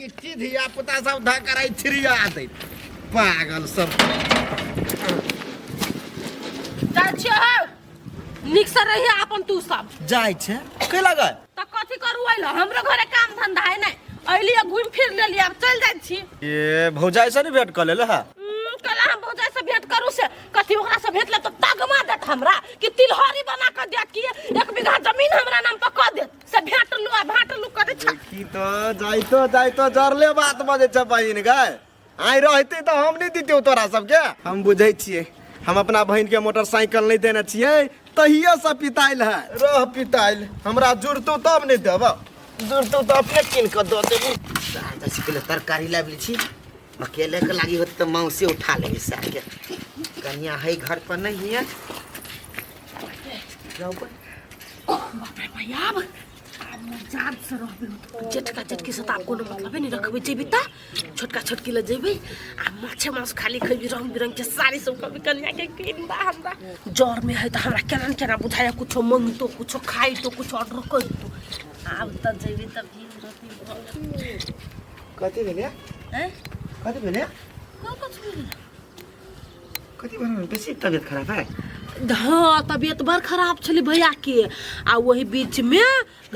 किती धिया पुता सब धा कराय छिरिया आते पागल सब जाइ छियै निक से रही अपन तू सब जाय छै के लागल त कथि करू आइल हमरो घरे काम धंधा है नै अइलिए घूम फिर लेलिए अब चल जाइ छी ये भौजाई से नहीं भेंट कर लेले है कला हम भौजाई से भेंट करू से कथि ओकरा से भेंट ले तो तगमा देत हमरा कि तिलहरी बना के दे कि 1 बीघा जमीन हमरा नाम पर क दे से भेंट लू करे छ की तो जाई तो जरले बात बजे छ बहिन गए आइ रहते तो हम नहीं दितियो तोरा सबके हम बुझै छियै हम अपना बहन के मोटरसाइकिल नहीं देने छियै तहिया से पिताइल है रह पिताइल हमरा जुड़तो तब नहीं देब जुड़तो तो अपने किन के दो देबू 10 किलो तरकारी लाबली छी अकेले के लागी होत तो मांग से उठा लेबे सार के कन्या है घर पर नहीं है जाओ पर बाप रे भैया अब जान से रहबे जेठका जेठकी से आप कोनो मतलब नहीं रखबे जेबी त छोटका छोटकी ले जेबे आ माछे मांस खाली खइबी रंग बिरंग के साड़ी सब कभी कन्या के किनबा हमरा जोर में है त हमरा केना केना बुझाया कुछो मंगतो कुछो खाई तो कुछ ऑर्डर कर तो अब त जेबी त भीड़ रहती कथि भेले हैं कथि भेले कथि कथि भेले बेसी तबियत खराब है हाँ तबियत बड़ खराब छली भैया के आ वही बीच में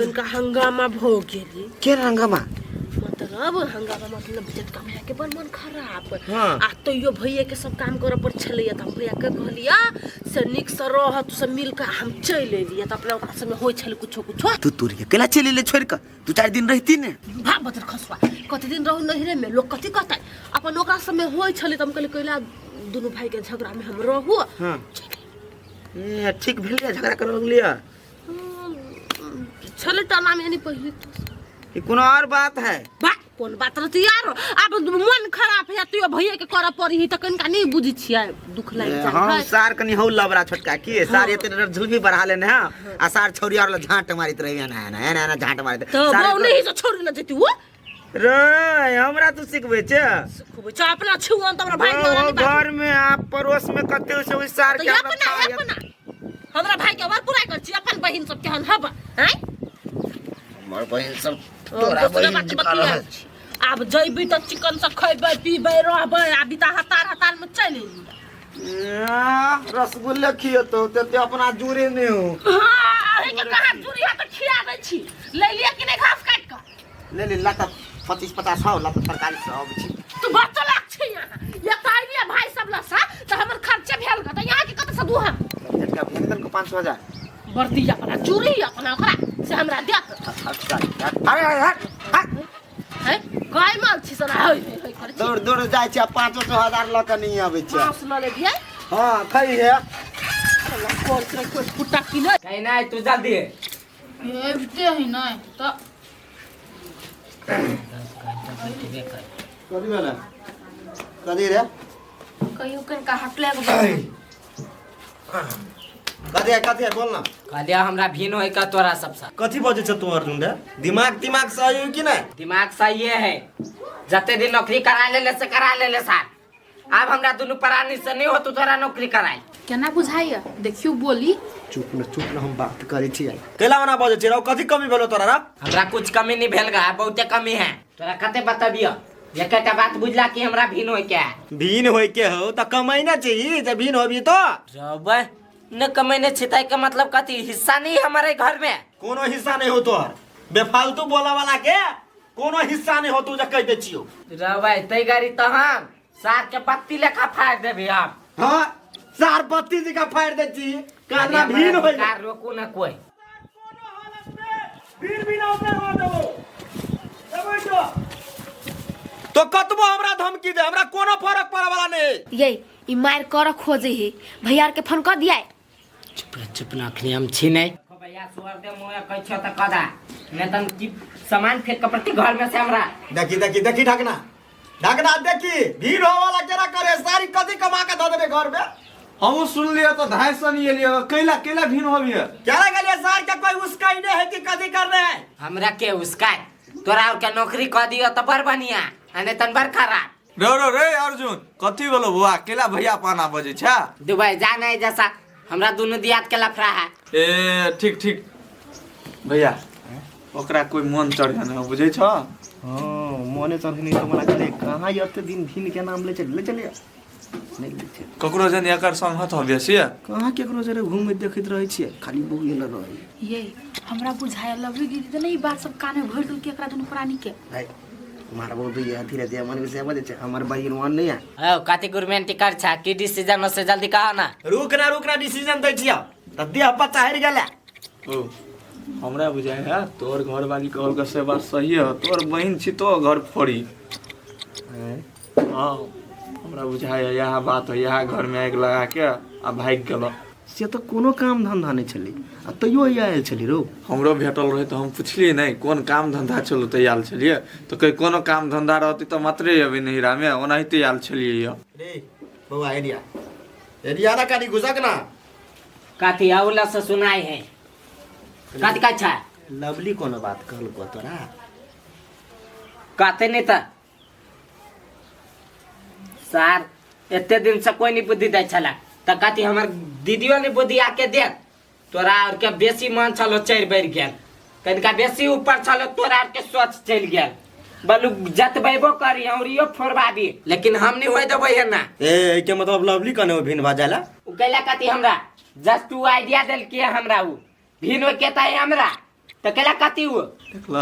उनका हंगामा भ गेली के हंगामा मतलब हंगामा मतलब जेठका भैया के बड़ मन खराब हाँ। आ तो यो भैया के सब काम करे पर छले त हम भैया के कहलिया से निक से रह तू सब मिल के हम चल एलिए त अपना ओकरा सब में होय छले कुछो कुछो तू तोरी केला चले ले छोड़ के तू 4 दिन रहती ने भाग बदर खसवा कते दिन रहू नहीं रे में लोग कथि कहता अपन ओकरा सब में होय छले त हम कहले कइला दोनों भाई के झगड़ा में हम रहू हां ए ठीक भेल झगड़ा कर लिया छले तना में नहीं पहले ये कोनो और बात है बा कौन बात रहती यार अब मन खराब है तो भैया के कर पड़ी त कनका नहीं बुझी छिया दुख लाग जाय हम सार कनी हौ लबरा छोटका की सार एते झुलमी बढ़ा लेने है आ सार छौरी और झांट मारित रही ना ना झांट मारित तो बहु नहीं तो छोड़ न जती वो रे हमरा तू सिखबे छ खूब चा अपना छुअन त हमरा भाई के घर में आप पड़ोस में कते से सार के अपना हमरा भाई के वर पूरा कर छी अपन बहिन सब केहन हब हैं हमर बहिन सब तोरा बहिन निकाल अब जइबी त चिकन से खइबे पीबे रहबे आ बिता हतार में चल रसगुल्ला खियो तो ते अपना जुरे में हो हां के कहां जुरी है त खिया दे छी ले लिया कि नहीं घास काट के ले लाता 25-50 हो लाता तरकारी सब छी तू बच्चा लाग छी ये ताइलिया भाई सब लसा त हमर खर्चा भेल ग त यहां के कत से दुहा झटका भेल को 500,000 बर्दी अपना चूरी अपना ओकरा से हमरा देत अरे है गाय माल छी सना होय करे दौड़ दौड़ जाय छै 500,000 ल के नहीं आबै छै मांस ल ले दिए हां खई है कौन से कोई फुटा की नहीं कहीं नहीं तू जल्दी ये बिते है नहीं तो कथि भेल कथि रे कहियो कनका हटले के कथि बोल ना कहलिया हमरा भिन होय का तोरा सबसे कथि बजे छ तू अर्जुन रे दिमाग सही हो कि नहीं दिमाग सही है जते दिन नौकरी करा ले सार अब हमरा दोनों प्राणी से नहीं हो तू तोरा नौकरी कराई केना बुझाइया देखियो बोली चुप न हम बात करै छी केला बना बजे छी कथि कमी भेलो तोरा रा हमरा कुछ कमी नहीं भेल गा बहुते कमी है तोरा कते बतबियो एकटा बात बुझला कि हमरा भिन होय के भीन होय के हो त कमाई ना चाहिए जब भीन होबी तो रबे न कमाईने छिताई का मतलब कथि हिस्सा नहीं हमारे घर में कोनो हिस्सा नहीं हो तोहर बेफालतू बोला वाला के कोनो हिस्सा नहीं हो तू जे कह दे छियो रबे तई गाड़ी त हम सार के पत्ती लेखा फाड़ देबे हम हां सार पत्ती जी का फाड़ दे छी काला भीन होय कार रोकू न कोई भीन बिना ऊपर हो देबो देबो तो कतबो हमरा धमकी दे हमरा कोनो फर्क पड़े वाला नहीं ये ई मार कर खोजे है भैया के फोन कर दिया चुप ना अखनी हम छी नहीं भैया सुअर दे मोया कह छ त कदा ने तन की सामान फेंक के प्रति घर में से हमरा देखी ढकना देखी भीड़ हो वाला केरा करे सारी कथि कमा के द देबे घर में हम सुन लिया तो 250 नहीं लिया कैला भीन हो बिया केरा गलिए सार के कोई उसका ही नहीं है कि कथि कर रहे हैं हमरा के उसका तोरा और के नौकरी क दियो त बर बढ़िया अने तन बर खराब रे अर्जुन कथि बोलो बुआ केला भैया पाना बजे छा दुबई जाना है जैसा हमरा दोनों दियात के लफड़ा है ए ठीक भैया ओकरा कोई मन चढ़ जाना बुझे छ। हाँ मने चढ़ नहीं तो मला चले कहाँ ये दिन भिन के नाम ले चले नहीं ले चल ककरो जन एकर संगत हबे से कहाँ केकरो जरे घूम देखैत रहै छियै खाली बोगिल रहै ये हमरा बुझाया लवली दीदी तो नहीं बात सब काने भर दू के एकरा दुनु प्राणी के भाई मार बोल दिया धीरे धीरे मन से बजे छै हमर बहिन वन नहीं है ओ कति गुरमेंटी कर छा की डिसीजन से जल्दी कहा ना। रुक ना डिसीजन दै छियै त देह पता हरि गेलै। ओ हमरा बुझाय है तोर घर वाली कहल के से बात सही है तोर बहन छी तो घर फोड़ी। हां हमरा बुझाय है यह बात है यह घर में आग लगा के आ भाग गेलो से तो कोनो काम धंधा नहीं छली आ तैयो आयल छली रो। हमरो भेटल रहे तो हम पुछलिए नहीं कौन काम धंधा चलो तो आयल छलिए तो कहीं कोनो काम धंधा रहती तो मात्रे अभी नहिरा में ओनाहिते आयल छलिए। रे बउआ एरिया ना कानी घुसक ना कति औला से सुनाई है कति का छा लवली कोनो बात कहल को तोरा कहते नहीं था सर एते दिन से कोई नहीं बुद्धि दै छला त कति हमर दीदियो ने बुद्धि आके दे तोरा और के बेसी मन चलो चढ़ बढ़ गेल कनिका बेसी ऊपर चलो तोरा और के सोच चल गेल बलु जतबैबो करी औरियो फोरबाबी लेकिन हम नहीं होय देबै है ना। ए के मतलब लवली कने भिन भाजाला उ कैला कति हमरा जस्ट टू आइडिया देल के हमरा उ भिन हो के ताई हमरा त कैला कति उ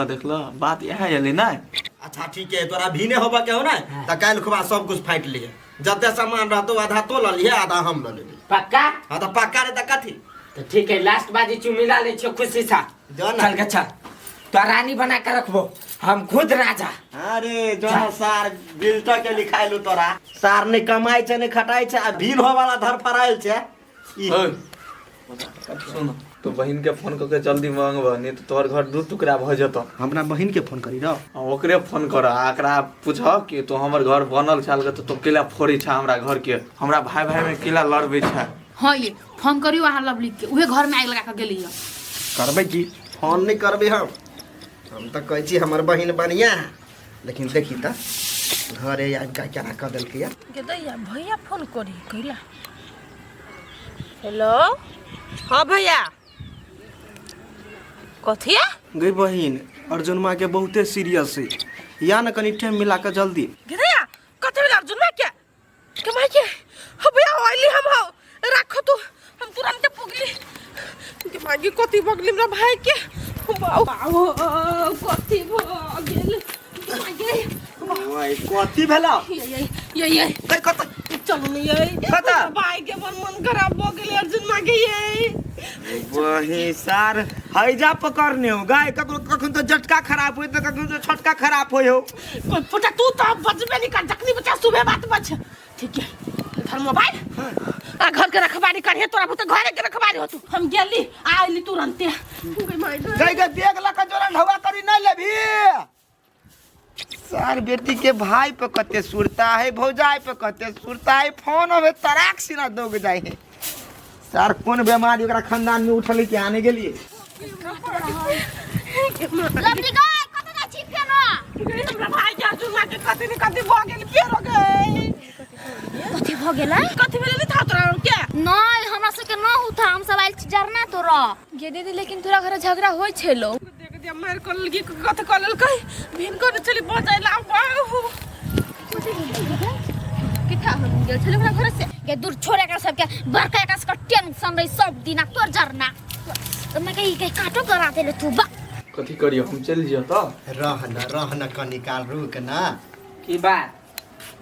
देखला बात यह एले ना। अच्छा ठीक है तोरा भिने होबा के हो ना त काल खुबा सब कुछ फाइट लिए जते सामान रहतो आधा तो ल लिए आधा हम ल लेबे पक्का। हां त पक्का रे त कथी तो ठीक है लास्ट बाजी चुमिला ले छो खुशी सा जाना चल के चल तो रानी बना के रखबो हम खुद राजा। अरे जो सार बिल्टा के लिखाइलु तोरा सार ने कमाई छ ने खटाई छ आ भिन हो वाला धर फराइल छ ई सुन तो बहन के फोन करके जल्दी मांगब नहीं तो तोहर घर दू टुकड़ा भ जतो। हमरा बहिन के फोन करी रहो ओकरे फोन कर आकरा पूछ कि तो हमर घर बनल छाल के तो केला फोड़ी छ हमरा घर के हमरा भाई भाई में केला लड़बे छ। हां ये फोन करियो वहां लवली के उहे घर में आग लगा के गेली करबै की फोन नहीं करबे हम त कहै छी हमर बहिन बढ़िया लेकिन देखी त घरे आज का क्या कर देल के के दैया भैया फोन करी कैला। हेलो हाँ भैया कथी है गई बहिन अर्जुन माँ के बहुते सीरियस है या न कनी टाइम मिला के जल्दी के दैया कथी भेल अर्जुन में के माय के हो भैया आइली हम हो राखो तू हम तुरंत पुगली के माय के कथी बगली हमरा भाई के बाऊ कथी भ गेल के माय के ओए कथी भेला ये कत चलो नहीं ये कता भाई के मन खराब हो गेल अर्जुन माँ के ये वही सार हैजा पकड़ने हो गाय कखन तो झटका खराब होई तो कखन तो छटका खराब होई हो कोई पुटा तू तो बचबे नहीं कर जखनी बचा सुबह बात बच ठीक है घर मोबाइल आ घर के रखवारी करिए तोरा पुता घरे के रखवारी हो तू हम गेली आइली तुरंते गाय के देख ला के जोरन हवा करी नहीं लेबी सार बेटी के भाई पे कते सुरता है भौजाई पे कते सुरता है फोन में तराक सिरा दोग जाए है सार कौन बीमारी ओकरा खानदान में उठल के आने के लिए लवली गाय कत ना छी फेनो हमरा भाई के अर्जुन माँ के कथी ने कथी भ गेल फेर हो गई कथी भ गेलै कथी भेल नहीं था तोरा के नहीं हमरा से के न उठा हम सब आइल छी जरना तोरा गे दीदी लेकिन तोरा घर झगड़ा होय छेलो देख दिया मार कर लगी कथी कर लेल कई भिन कर चली बजाइला बाहु किथा हो गेल छले हमरा घर से के दूर छोड़े कर सब के बड़का का से टेंशन रही सब दिन तोर जरना तो मैं कही के काटो करा देले तू बा कथी करियो हम चल जियो तो रहना कनिकाल रुक ना की बात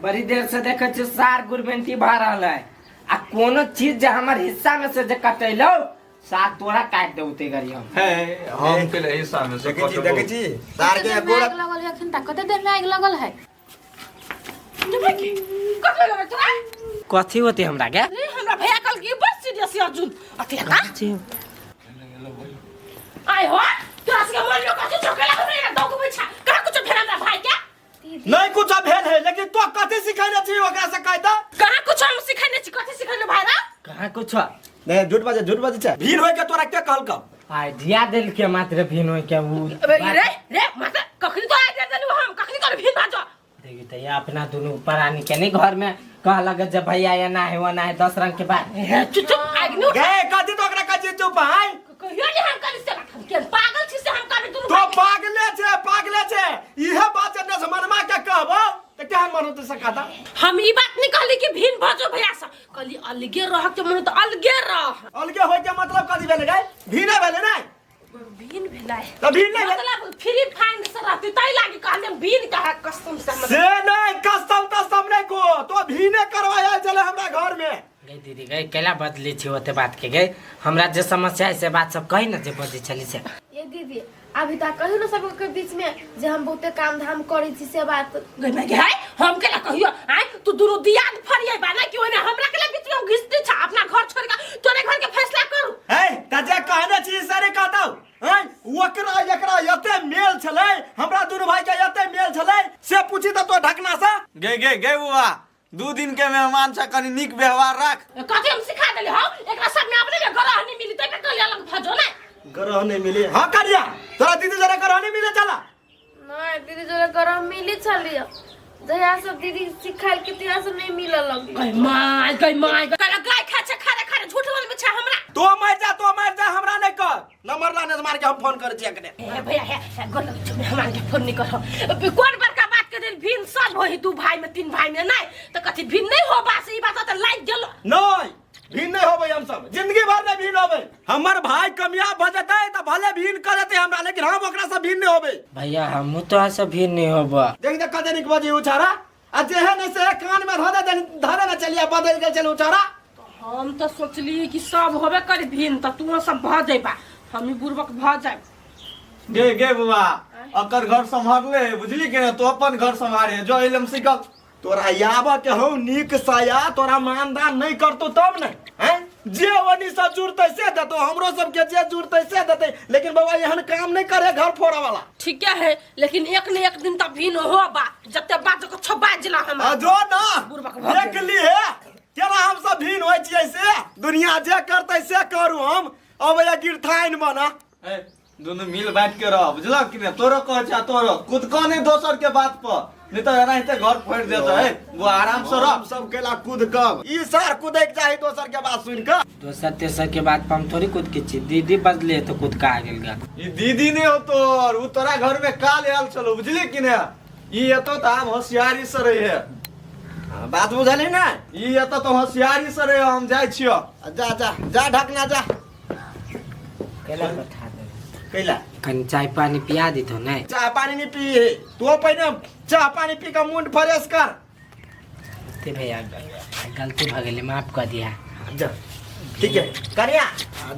बड़ी देर से देखे छ सार गुरबेंटी भा रहल है आ कोनो चीज जे हमर हिस्सा में से जे कटैलो साथ तोरा काट देउते गरी हम के लिए हिस्सा में से देखे छी सार के गोड़ आग लगल है अखन तक कते देर में आग लगल है कथी लगे तोरा कथी होते हमरा के हमरा भैया कल की बस सीरियस अर्जुन अकेला आय हो तोरा से मन लो कथी चोकेला करे ना दो बिछा कहां कुछ भेल हमरा भाई के नहीं कुछ भेल है लेकिन तो कथी सिखाने छी ओकरा से कहता कहां कुछ हम सिखाने छी कथी सिखाने भाई रा कहां कुछ नहीं झूठ बाजे छ भीड़ होय के तोरा के कहल का आइडिया देल के मात्र भिन होय के उ रे माता कखनी तो आइडिया देलु हम कखनी कर भीड़ भाजो देखी त या अपना दोनों प्राणी के नहीं घर में कह लगे जब भैया या ना है वो ना है 10 रंग के बाद चुप चुप आग नु गे कथी तो ओकरा कथी चुप है कहियो नहीं हम कर से के पागल छी से हम कभी दुनु तो पागले छे इहे बात जब से मनमा के कहबो त क्या मनो त सकाता हम ई बात नहीं कहली कि भिन भजो भैया सा कहली अलगे रह के मन तो अलगे रह अलगे होय के मतलब कथि भेले गए भीने भेले नै भिन भेलाय त भीन नै मतलब फ्री फाइन से रहती तई लागी कहले भिन कहा कसम से हम से नै कसम नै को तो भीने करवाया चले हमरा घर में गई दीदी गई केला बदली छी ओते बात के गई हमरा जे समस्या है से बात सब कही न जे बजे चली से ये दीदी अभी तक कहियो न सब के बीच में जे हम बहुते काम धाम करै छी से बात गई मैं गई हम केला कहियो आय तू दुनु दियाद फरियै बाना कि ओने हमरा केला बीच में घिसते छ अपना घर छोड़ के तोरे घर के फैसला करू ए त जे कहने छी सारे कहतौ हैं ओकरा एकरा यते मेल छले हमरा दुनु भाई के यते मेल छले से पूछी त तो ढकना से गे बुआ 2 दिन के मेहमान छ कनी नीक व्यवहार राख कथि हम सिखा देले हो एकरा सब में अपने में गरह नहीं मिली तै पे कहले अलग भजो ना गरह नहीं मिली हां करिया तोरा दीदी जरा गरह नहीं मिले चला नहीं दीदी जरा गरह मिली चलियो जया सब दीदी सिखाइल के तिया सब नहीं मिलल लगी गई माय कला गाय खाछे खारे झूठ बोल में छ हमरा तो मर जा हमरा नहीं कर नंबर लाने से मार के हम फोन कर छिया कने ए भैया है गोल में हमरा के फोन नहीं करो कौन बड़का बात के दिन भिन सब होई 2 भाई में 3 भाई में नहीं तो कथि भिन नहीं हो बा से ई बात त लाइक गेलो नहीं भीन नहीं होबे हम सब जिंदगी भर नहीं भीन होबे हमर भाई कामयाब भ जते त भले भीन कर देते हमरा लेकिन हम ओकरा से भीन नहीं होबे भैया हम तो ऐसा भी नहीं होबा देख कते निक बजे उछारा आ जेहे नहीं से कान में धरे न चलिया बदल के चल उछारा हम तो सोचली कि सब होबे कर भिन त तू सब भ जाइबा हम बुरबक भ जाए गे बुआ अकर घर संभालले बुझली के तो अपन घर संभाले जो इलम सिकल तोरा याबा के हो नीक साया तोरा मानदान नहीं करतो तब नहीं हैं जे वनी से जुड़ते से देतो हमरो सब के जे जुड़ते से देते लेकिन बाबा एहन काम नहीं करे घर फोड़ा वाला ठीक है लेकिन एक न एक दिन त भिन होबा जते बात को छबा जिला हम जो ना बुरबक भ देख ली है तेरा हम सब भीन होय छियै से दुनिया जे करते से करू हम अब या गिरथाइन बना ए दोनों मिल बांट के रह बुझला कि नहीं तोरो कह छ तोरो खुद को नहीं दोसर के बात पर नहीं तो एना हिते घर फोड़ देता है वो आराम से रह हम सब केला कूद कब ई सर कूदे के चाही दोसर के बात सुन के दोसर तेसर के बात पर हम थोड़ी कूद के छी दीदी बदले तो कूद का आ गेल गा ई दीदी नहीं हो तोर उ तोरा घर में काल आयल चलो बुझली कि नहीं ई एतो त हम होशियारी से रही है बात बुझली ना ई एतो तो होशियारी से रहे हम जाय छियो जा ढकना जा केला बैठा दे कैला कन चाय पानी पिया दी तो नहीं चाय पानी नहीं पी तो पहले चाय पानी पी का मुंड फ्रेश कर ते भैया गलती भ गेले माफ कर दिया जा ठीक है करिया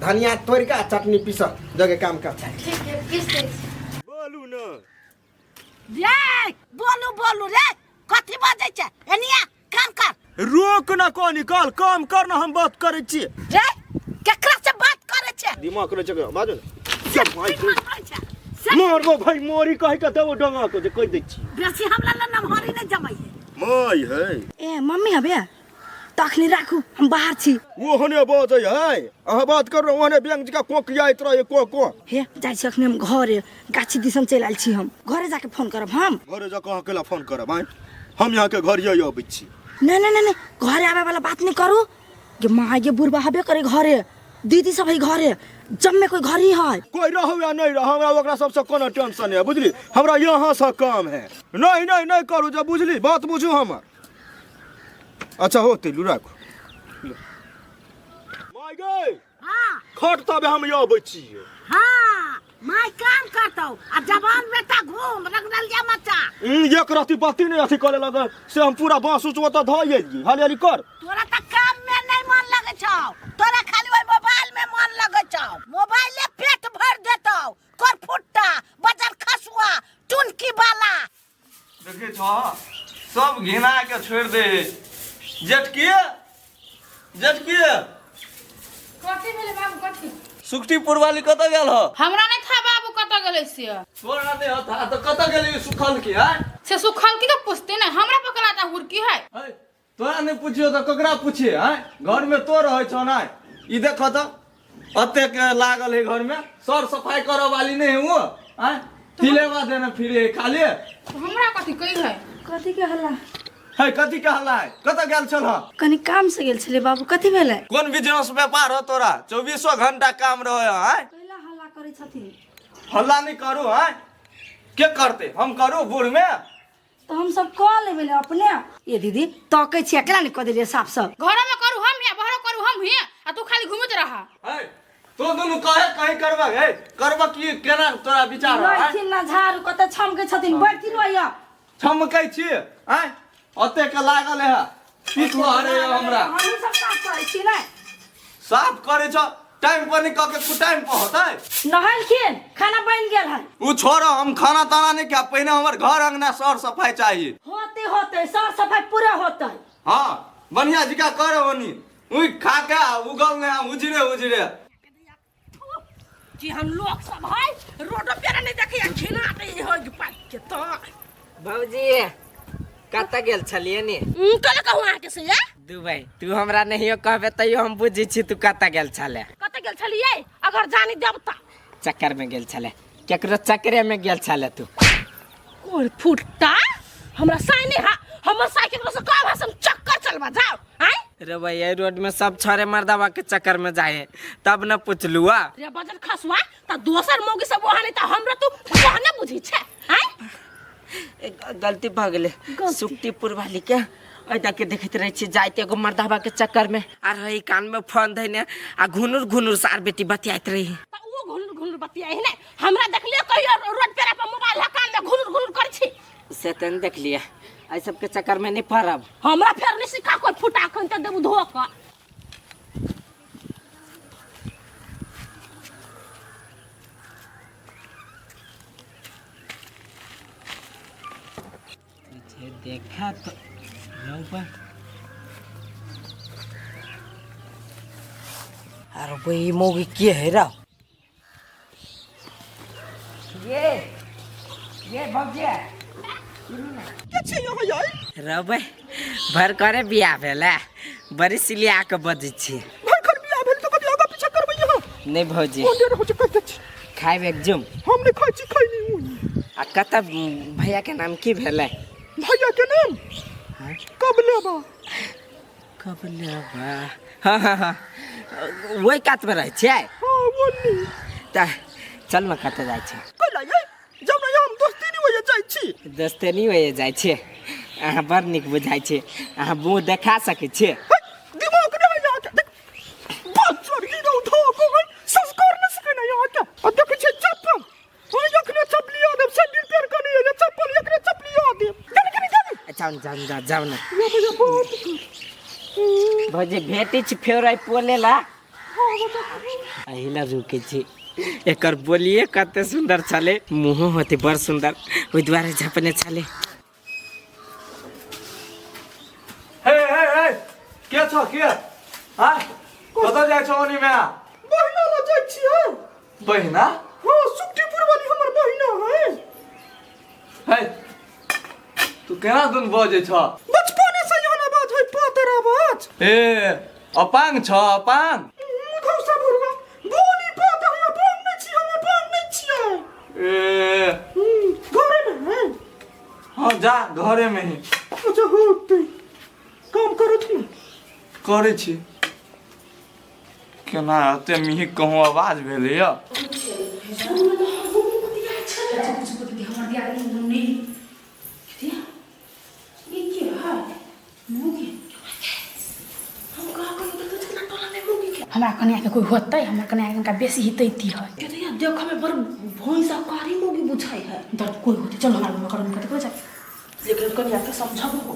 धनिया तोड़ का चटनी पीस जगह काम कर ठीक है किस दे बोलू न रे बोलू रे कथि बाजै छै एनिया काम कर रोक न को निकाल काम कर न हम बात करे छी रे केकरा से बात करे छै दिमाग करे छ बाजू न सब भाई मारबो भाई मोरी कह के देबो डंगा को जे कह दै छी बेसी हमरा ल नमहरी नै जमै माय है ए मम्मी हबे तखनी राखू हम बाहर छी वो होने बात है अहाँ बात कर रहे ओने बैंक का कोकिया इतरा ये को हे जाय छी अखनी हम घरे गाछी दिसन चल आइल छी हम घरे जाके फोन करब हम घरे जा कहाँ केला फोन करब हम यहाँ के घर ये आबै छी नहीं घरे आवे वाला बात नहीं करू कि माँ ये बुढ़वा हबे करे घरे दीदी सब है घरे जब में कोई घर ही है कोई रहो या नहीं रहो हमरा ओकरा सबसे कोनो टेंशन है बुझली हमरा यहाँ से काम है नहीं करू जब बुझली बात बुझू हमर अच्छा होते लू राखू माय गई हां खट तबे हम यहाँ आबै छी हां माय काम करतौ आ जवान बेटा घूम रगड़ल जा मचा एक राती बाती नहीं अथी करे लगे से हम पूरा बांस उचवा त धइए जी हाली कर तोरा त काम में नहीं मन लगे छौ तोरा खाली ओइ मोबाइल में मन लगे छौ मोबाइल ले पेट भर देतौ कर फुट्टा बाजार खसुआ टुनकी वाला देखे छ सब घिना के छोड़ दे जेठकिए कथी भेले बाबू कथी सुखटीपुर वाली कत गेल हो हमरा नहीं था बाबू कत गेले से तोरा नहीं होता तो कत गेली सुखल की है से सुखल की तो पूछते ना हमरा पकड़ाता हुरकी है तोरा नहीं पूछियो तो ककरा पूछिए हैं घर में तो रहे छ ना ई देखो तो अते के लागल है घर में सर सफाई करो वाली नहीं हूं हैं तिलेवा देना फिरे खाली हमरा कथी कही है कथी के हल्ला है कथी के हल्ला है कत गेल छल कनी काम से गेल छले बाबू कथी भेले कौन बिजनेस व्यापार हो तोरा 24 घंटा काम रहे हैं कैला हल्ला करे छथिन। हल्ला नहीं करू हैं के करते हम करू बूढ़ में तो हम सब कह लेबे ले अपने। ये दीदी तकै छी एकरा नहीं क देलिए साफ सब। घर में करू हम हिया बाहर करू हम हिया आ तू खाली घूमत रहा। है तो दोनों कहे कहीं करबा है करबा की केना तोरा विचार है बैठिन ना झाड़ू कते छमके छथिन बैठिन ओया। छमकै छी हैं ओते के लागल है पीछवा अरे हमरा हम सब साफ करे छी नै। साफ करे छ टाइम पर नहीं के कु टाइम पर होतै नहाइलखिन खाना बन गेल है। उ छोरो हम खाना ताना नहीं क्या पहले हमर घर अंगना सर सफाई चाहिए। होते होते साफ सफाई पूरा होते। हां बढ़िया जिका करे बनी उ खा के उगल ने उजरे उजरे जी हम लोग सब है रोड पे नहीं देखे घिना दे हो पाट के तो भौजी कत गेल छलिए ने कल कहूं आके से या दुबई तू हमरा नहीं कहबे तैयो हम बुझी छी तू कत गेल छले। कत गेल छलिए अगर जानी देवता चक्कर में गेल छले केकरो चक्करे में गेल छले तू। और फुटता हमरा साइने हा हमर साइकिल से का भाषा चक्कर चलवा जाओ हैं रे भाई ये रोड में सब छोरे मर्दावा के चक्कर में जाए तब न पूछलुआ रे बजन खसवा त दोसर मोगी सब वहां नहीं त हमरा तू कहने बुझी छे हैं गलती भ गेले सुक्तिपुर वाली के ऐदा के देखत रही छी जाइते एगो मर्दावा के चक्कर में आ रही कान में फोन धइने आ घुनुर घुनुर सार बेटी बतियात रही त वो घुनुर घुनुर बतियाई ने हमरा देखलिए कहियो रोड पे पर मोबाइल कान में घुनुर घुनुर कर छी से तन देख लिया आई सब के चक्कर में नहीं पड़ब। हमरा फेर नहीं सिखा कोई फुटा खन त देबू धोका तुझे देखा तो पर अरे भाई मोगी के है रा ये भौजी रबै भर करे बियाह भेला बड़ी सिलिया के बजै छी भाई कर बियाह भेल त कभी आगा पीछा करबै यहाँ नहीं भौजी कोन देर हो छै कहै छी खाइब एकदम हम नहीं खाइ छी खैनी हुई आ कत भैया के नाम की भेलै भैया के नाम कब लेबा हाँ हाँ हाँ वही कात में रहे छै हां बोली त चल न कत जाइ छै कला ये जब ना हम दोस्ती नहीं होय जाइ छी दोस्ते नहीं होए जाइ छै अहाँ बड़ नीक बुझाइ छै अहाँ मुँह देखा सकै छी दिमाग नहीं यहाँ के देख बात छोड़ ही दो धो को संस्कार न सके ना यहाँ के आ देख छै चप्पल हां एकने चप्पलिया दे सैंडल पैर का नहीं है चप्पल एकने चप्पलिया दे जाऊ जाऊ जाऊ न भौजी भेटी छी फेर आई पोलेला अहिला रुके छी एकर बोलिए कते सुंदर छले मुँह होते बड़ सुंदर ओइ द्वारे झपने छले। हे हे हे के छ के हां कत जाय छ ओनी में बहिना ल जाइ छी हम बहिना हां सुक्तिपुर वाली हमर बहिना है हे तू केना दुन बजे छ बचपने से यहाँ बात है पातरा बात ए अपांग छ अपांग घौसा बुरवा बोली पाता है अपांग नहीं छी हम अपांग नहीं छी ए घरे में है हां जा घरे में ही अच्छा होते काम करो तुम करे छी केना अते मिही कहूँ आवाज भेले या हमरा कन्या के कोई होतै हमरा कन्या का बेसी हितैती है के देख में बड़ भैंसा कारी मोगी बुझाई है दर्द कोई होतै चल हमरा में करम कर जा लेकिन कन्या के समझबो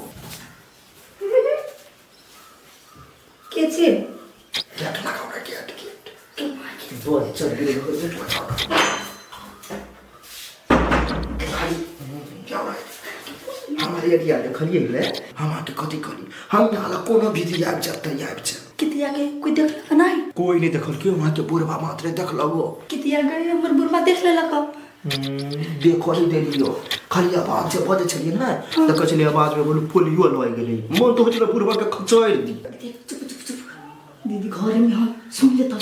के छी बोल चल गिरे हमारे एरिया ले खलिए ले हम आके कथि करी हम नाला कोनो विधि आब जत आब छ कितिया के कोई देख नहीं कोई नहीं देखल के वहां के बुढ़वा मात्र देख लगो कितिया गए हमर बुढ़वा देख लेलक देखो ही दे लियो खाली आवाज से बजे छलिए ना त कहले आवाज में बोल फुलियो लय गेलै मन तो होचले बुढ़वा के खचोइ दी चुप चुप चुप दीदी घर में है सुन ले तो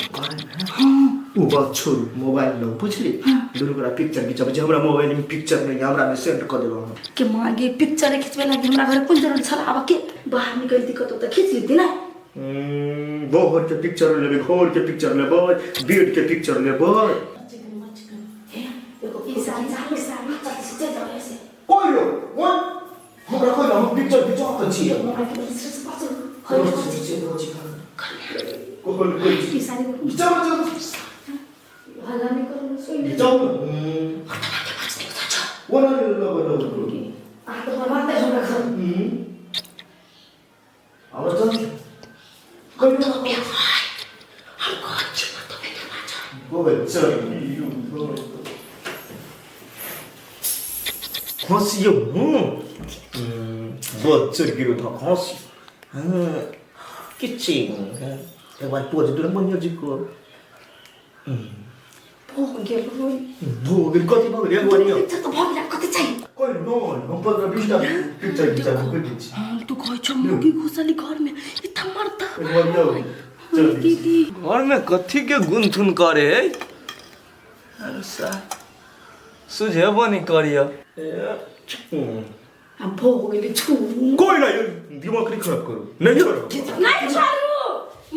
हां वो बात छोड़ मोबाइल लो बुझली दुनु करा पिक्चर खिचब जे हमरा मोबाइल में पिक्चर नहीं हमरा में सेंड कर देलो के मागे पिक्चर खिचबे लगी हमरा घर कुन जरूर छला अब के बाहर निकल दिक्कत तो खींच लेती ना घर के पिक्चर लेबे घर के पिक्चर लेबे बेड के पिक्चर लेबे सारी सारी सारी जल्दी से चल जाओ ऐसे कोई लो वन हमरा कोई ना हम पिक्चर खिंचवात छियै मोबाइल के वजह से पास कोई सारी चलो हल्ला नहीं करो सोई चलो वो ना लो आ तो मारते हो रखा अब चल कोई ना वो बच्चा हंसियो बच्चा गिरो था हंसी किच्ची एक बार तो जो मन यो जिको भोगेल रोई भोगेल कति भोगेल यो गरियो पिक्चर तो भोगेल कति चाहिए कोई नो हम 15-20 टा पिक्चर खिच्छ हम तो कहे छ मुगी घुसली घर में इतना मरता गरियो दीदी घर में कथी के गुनथुन करे है अरे सा सुझेबो नहीं करियो हम भोगेल छु कोई ना दिमाग नहीं खराब करो नहीं छोड़ो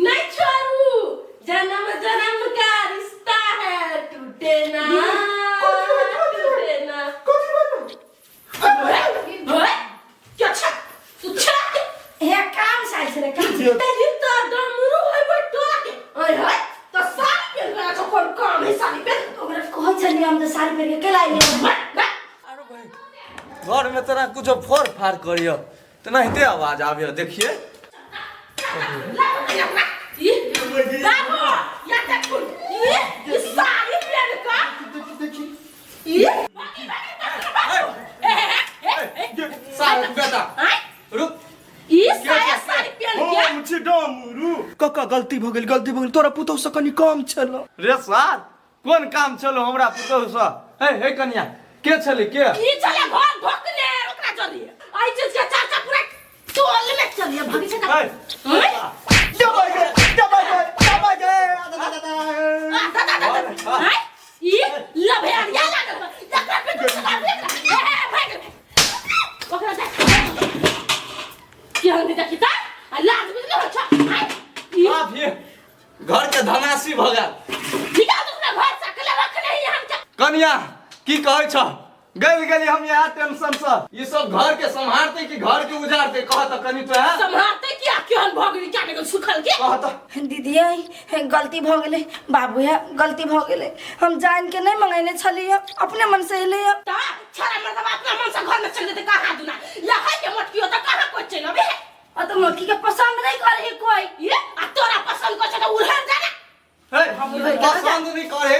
नहीं छोड़ू जन्म जन्म का रिश्ता है टूटे ना टूटे ना क्या छा तू छा हे काम साइज रे काम तेरी तो डमरू है बटो ओए होय तो सारी पे गया तो कौन काम है सारी पे ओकरा कह चली हम तो सारी पे के लाई घर में तेरा कुछ फोर फार करियो तो नहीं दे आवाज आवियो देखिए ये बाबू या तक ये सारी पे का ये सारे बेटा रुक ये सारी पे क्या मुझे डमरू कक्का गलती भ गेल तोरा पुतौ से कनी काम छलो रे सार कौन काम चलो हमरा पुतौ से हे कन्या के छले के ई चले घर ढोकले ओकरा जल्दी आई चीज के चर्चा पूरा टोल में चलिए भागी से दबाई गए ये लभेरिया लागल देखा पे भाग ओकरा क्या नहीं देखिता लाज भी नहीं अच्छा आप ये घर के धनासी भगल निकाल दूसरा घर सकले रख नहीं हम कन्या की कहै छ गली हम यहाँ टेंशन से ये सब घर के संभालते कि घर के उजाड़ते कह त कनी तो है संभालते क्या क्यों भोगली क्या निकल सुखल के कह त दीदी गलती भ गेले बाबू है गलती भ गेले हम जान के नहीं मंगैने छली अपने मन से ले ता छरा मतलब अपना मन से घर में चल दे कहां दुना लहाई के मटकी होता कहां को चल बे और तो मोटी के पसंद नहीं करे कोई ये आ तोरा पसंद को तो उड़न जाना हे हम पसंद नहीं करे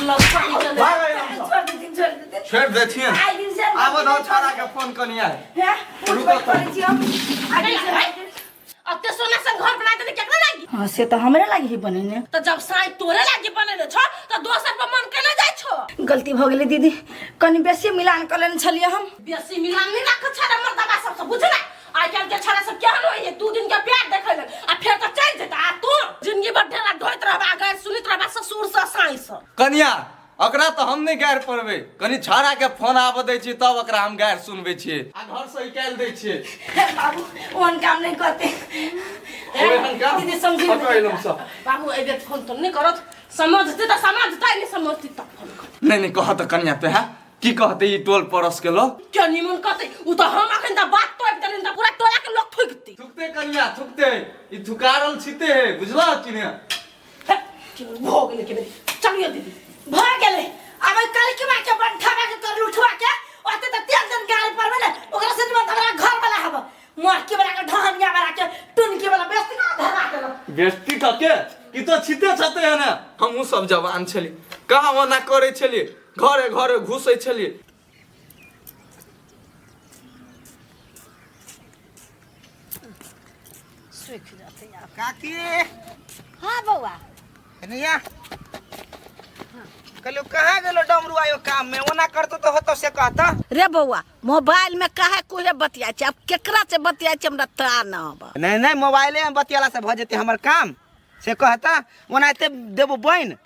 लफड़ी चले छोड़ देथिए आई दिन से आब दो छाड़ा के फोन कनिया है रुको तो। अब ते सोना से घर बना दे केकरा लागी हां से तो हमरे लागी ही बनेने तो जब साई तोरे लागी बनेले छ तो दोसर पर मन केना जाय छ गलती भ गेले दीदी कनी बेसी मिलान करले छलिए हम बेसी मिलान नहीं रख छरा मर्दबा सब से बुझना आई काल के छरा सब क्या होय 2 दिन के प्यार देखले आ फिर तो चल जेता आ तू जिंदगी भर ढेला ढोइत रहबा गैर सुनित रहबा ससुर से साई से कन्या अकरा तो हम नहीं गैर पड़बे कनी छाड़ा के फोन आब दै छी तब अकरा हम गैर सुनबे छी आ घर से निकाल दै छी बाबू ओन काम नहीं करते ओहन का दीदी समझी पकड़लम सब बाबू ए बेट फोन तो नहीं करत समझते तो समझता नहीं समझती तब फोन कर नहीं कह त कन्या पे है की कहते ई टोल परस के लोग क्या निमन कहते उ तो हम अखन त बात तो एक दिन पूरा टोला के लोग थुकती थुकते कन्या थुकते ई थुकारल छिते है बुझला कि ने भोग लेके बेटी चलिए दीदी भ गेले अब कल के बाके बंठा के कर उठवा के ओते त 3 दिन गाड़ी पर में ओकरा से में हमरा घर वाला हब मोरकी वाला के ढहनिया वाला के टुनकी वाला बेस्ती ना धरा के बेस्ती के ई तो छिते छते है ना हमहु सब जवान छली कहां वना करे छली घरे घरे घुसै छली काकी हाँ बउआ कन्हैया कलो कहाँ गेलो डमरू आयो काम में ओना करतो तो होतो से कहता रे बउआ मोबाइल में काहे कोहे बतिया छै अब केकरा से बतिया छै हमरा ता न अब नहीं नहीं मोबाइले में बतियाला से भ जेते हमर काम से कहता ओनाते देबो बइन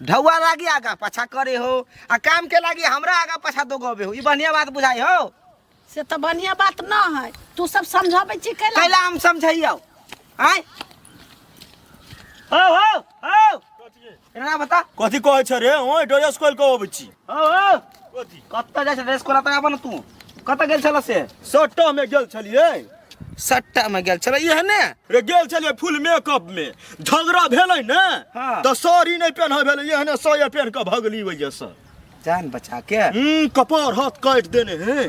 ढौआ लागी आगा पछा करे हो आ काम के लागी हमरा आगा पछा दो गबे हो ई बढ़िया बात बुझाई हो से तो बढ़िया बात न है तू सब समझाबे छी कैला कैला हम समझाइयो आय हो एना बता कथी कहै छ रे ओइ ड्रेस खोल के अबै छी ओ कथी कत्ता जाय छ ड्रेस कोला त अपन तू कत्ता गेल छल से सट्टा में गेल छलियै सट्टा में गेल छल ये ने रे गेल छलियै फुल मेकअप में झगड़ा भेलै ने हाँ। त साड़ी नहीं पहन भेलै एहने साया पहन के भगली वजह से जान बचा के कपार हाथ काट देने हैं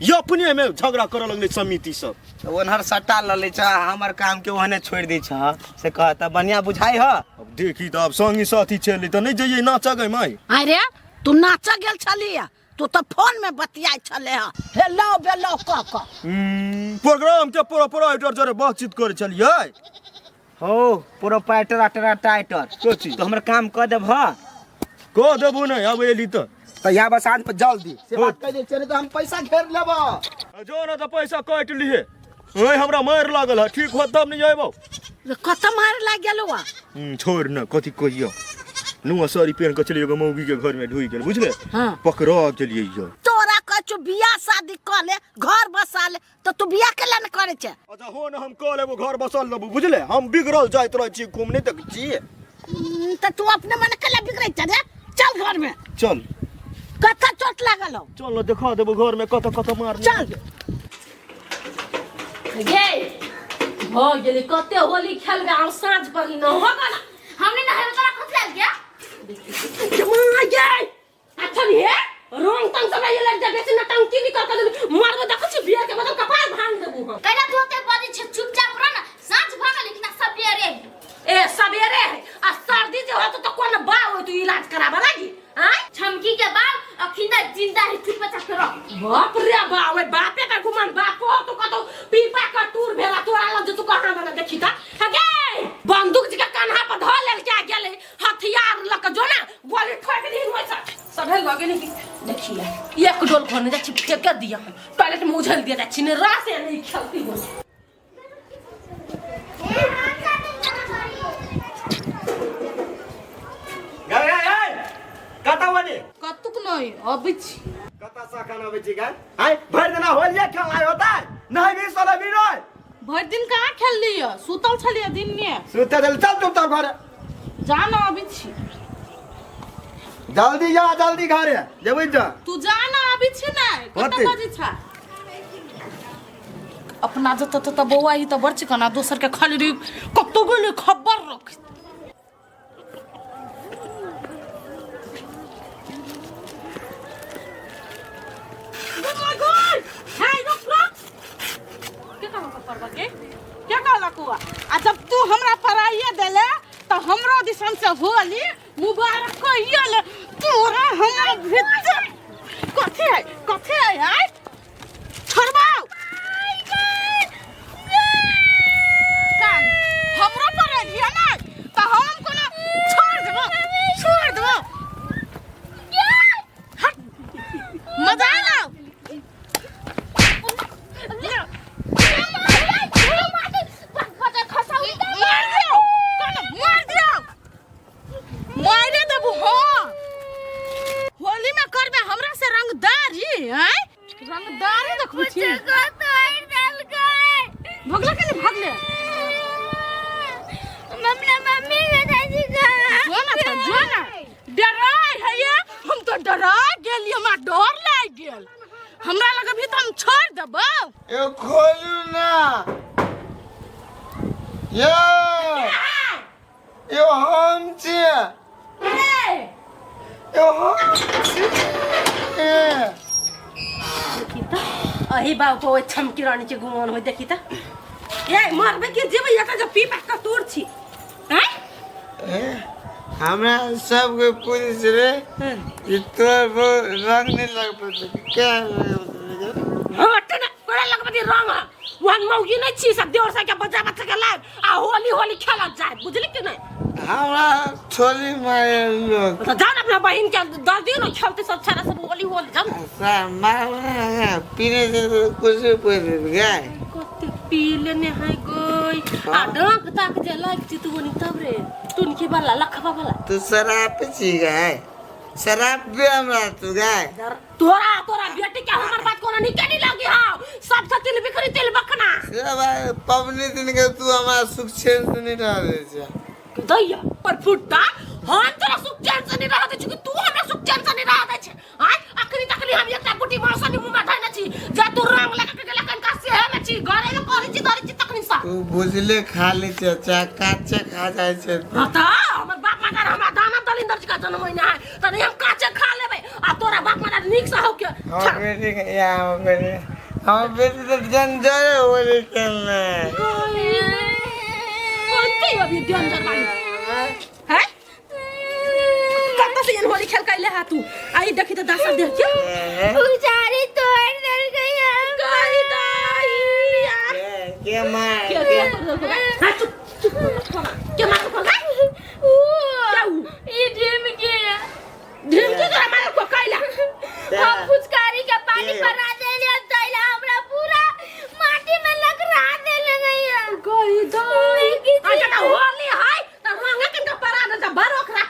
ये अपने में झगड़ा करे लगले समिति सब ओनहर सट्टा ल ले छ हमर काम के ओहने छोड़ दी छ से कहता बढ़िया बुझाई ह अब देखी त अब संगी साथी चली त नहीं जइए नाचा गई माई अरे तू नाच गेल छलिया तू तो फोन में बतियाई छले ह हेलो बेलो क प्रोग्राम के प्रोपराइटर जरे बातचीत करे चलिए हो प्रोपाइटर टाइटर कोची तो हमर काम क देब ह को देबू नहीं अब एली त या बस आज पर जल्दी से हो। बात कर दे चले तो हम पैसा घेर लेबो जो न त पैसा काट लिए ओए हमरा मार लागल है ठीक हो तब नहीं जाइबो कत मार लाग गेलो आ छोड़ न कथी कहियो नुआ साड़ी पहन के चलिए मौगी के घर में ढुई गेल बुझले हाँ। पकड़ा चलिए यो तोरा कछु बियाह शादी कर ले घर बसा ले तो तू बियाह के न करे छे अच्छा हो न हम कह लेबो घर बसल लेबो बुझले हम बिगड़ल जाइत रह छी घूमने तक छी त तू अपने मन कला बिगड़ै छ रे चल घर में चल कथा चोट लागल हो चल न दिखा देबो घर में कत कत मार चल गे हो गेली कते होली खेलबे आ साँझ पड़ी न हो गला हमने नहाए तोरा खुद लाग गया जमा गे अच्छा भी है रोंग तंग सब ये लग जा बेसी नटंकी भी कर कर मारबो देखो छी बिया के मतलब कपाल भांग देबू हम कैला तू के बड़ी चुपचाप रह ना साँझ भागा लेकिन सब रे ए सवेरे है आ सर्दी जे हो तो कोन बा हो तू इलाज कराबा लागी हां छमकी के बाल अखिंदा जिंदा है चुप चाप रह बाप रे बाप ओए बापे का गुमान बाप हो तो कतो पीपा का टूर भेला तोरा लग जो तू कहां बना देखी ता हगे बंदूक जी का कान्हा पर धो लेल के गेले हथियार लक जो ना गोली ठोक दी होय सब लगे नहीं देखिए एक डोल खोने जा छिप के दिया टॉयलेट में उछल दिया छिने रात से नहीं खेलती हो कता वने कतुक नहीं अबिछ कता सा खाना बेची गए हाय भर देना होलिया खेलना होता है नहीं भी सोला भी नहीं भर दिन कहाँ खेल लिया सुतल छलिए दिन में सुते चल चल तू तब घर जाना अबिछ जल्दी घरे जेबै जा तू जाना अबिछ ना कत होते। बजे छा अपना जत तत बौआ ही त बरछ कना दोसर के खाली रे कतो गेले खबर रख क्या कहला कुआ आ जब तू हमरा पराइए देले तो हमरो दिसन से होली मुबारक कहिए ले तोरा हमरा भीतर कथे है यार छोड़बाओ कान हमरो पराइए ना तो हम कोना छोड़ देबो मजा आला मारे देबू हो होली में करबे हमरा से रंगदारी हैं रंगदारी देखबू छी भगला के भागले मम्मी के दादी का जो ना डराई है ये हम तो डरा गेलिए हमरा डर लाग गेल हमरा लगे भी तो हम छोड़ देबो ए खोलू ना यो हम छे यो हम छे अही बाबू को छमकी रानी के गुमान हो देखी ता ए मारबे के जेबे एटा जो पीपा का तोड़ छी हैं हमरा सब के पुलिस रे ये तोर रंग नहीं लग पड़ता क्या हट ना कोड़ा लगबे रंग वन मौगी नहीं छी सब देवर से के बच्चा के लाइव आ होली खेला जाए बुझली कि नहीं हमरा छोली मारे लोग तो जान अपना बहन के 10 दिन खेलते सब छारा सब होली जान सा मार पीने से कुछ पहले गए कते पी लेने है गोई आ डंक ताक जे लाग छी तू बनी तब रे तुनकी वाला लखबा वाला तू शराब पी गए शराब भी हमरा तू गए तोरा बेटी के हमर बात कोनो निकली लगी हां सब तिल बिखरी तिल बखना से भाई पबनी दिन के तू हमारा सुख चैन से नहीं रह दे दैया पर फुट्टा हम तोरा सुख चैन से नहीं रह दे छी तू हमरा सुख चैन से नहीं रह दे छै हां अखनी तकली हम एकटा गुटी मौसनी मुंह में धैने छी जा तू रंग लगा के गेला कनका से है में छी घरे में करै छी धरै छी तखनी सा तू बुझले खाली चाचा काचे खा जाय छै बता हमर बाप माता हमरा दाना दलिंदर जी का जन्म होइना है तने हम काचे खा लेबै आ तोरा बाप माता नीक से हो के हम बेटी तो जंजर होली खेलना कौन के अभी जंजर वाली हैं कब से ये होली खेल कैले है तू आई देखी तो दासा देख के पुजारी तोड़ दर गया गई दाई के मार हां चुप के मार को क्या ये ढेम के तोरा मार को कैला हम पुचकारी के पानी भरा देले तैला हमरा पूरा माटी में लकड़ा देले गया गई दाई आ होली है त रंगा के परा दे बार ओकरा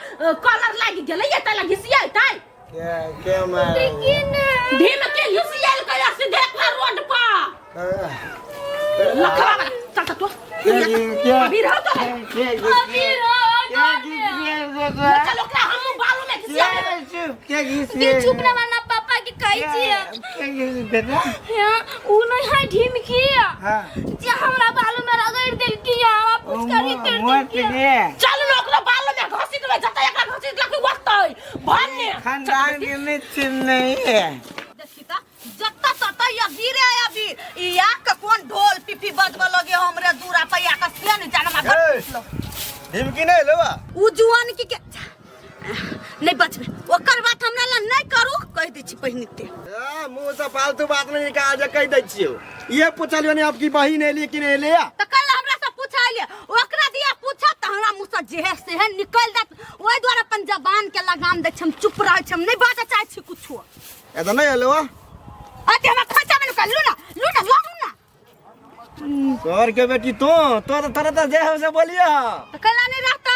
कलर लागी गेले ये तला घिसिया ताई के मार लेकिन ढेम के घिसिया कैला से देख ना रोड पर लखवा चल तो अभी रहो तो अभी चल ओकरा हम बालों में घिसिया के चुप ना मारना पापा की कही छी बेटा उ नहीं है ढीम किया हां जे हमरा बालों में रगड़ देल किया हम पुचकारी कर दिया चल ओकरा बालों में घसी देबे जता एकरा घसी लके वस्तै भन्ने खानदान के मित्र नहीं है देखी ता जत्ता तत्ता या गिरे या भी या के कोन ढोल पिपी बजबा लगे हमरे दूरा पे या के से नहीं जाना मा हिमकी नहीं लेवा उ जुआन की के नहीं बचबे ओकर बात हमरा ला नहीं करू कह दै छी पहिनिते मुंह से फालतू बात नहीं निकाल जे कह दै छियो ये पूछलियो ने आपकी बहिन एली कि नहीं एलिया त कल हमरा से पूछाइले ओकरा दिया पूछा त हमरा मुंह से जेहे से है निकल जात ओइ द्वारा अपन जबान के लगाम दै छम चुप रह छम नहीं बात चाहे छी कुछो ए त नहीं एलवा अते हम खचा में निकल लू ना लाऊ ना सर के बेटी तो तरह जे हो से बोलिया त कला नहीं रहता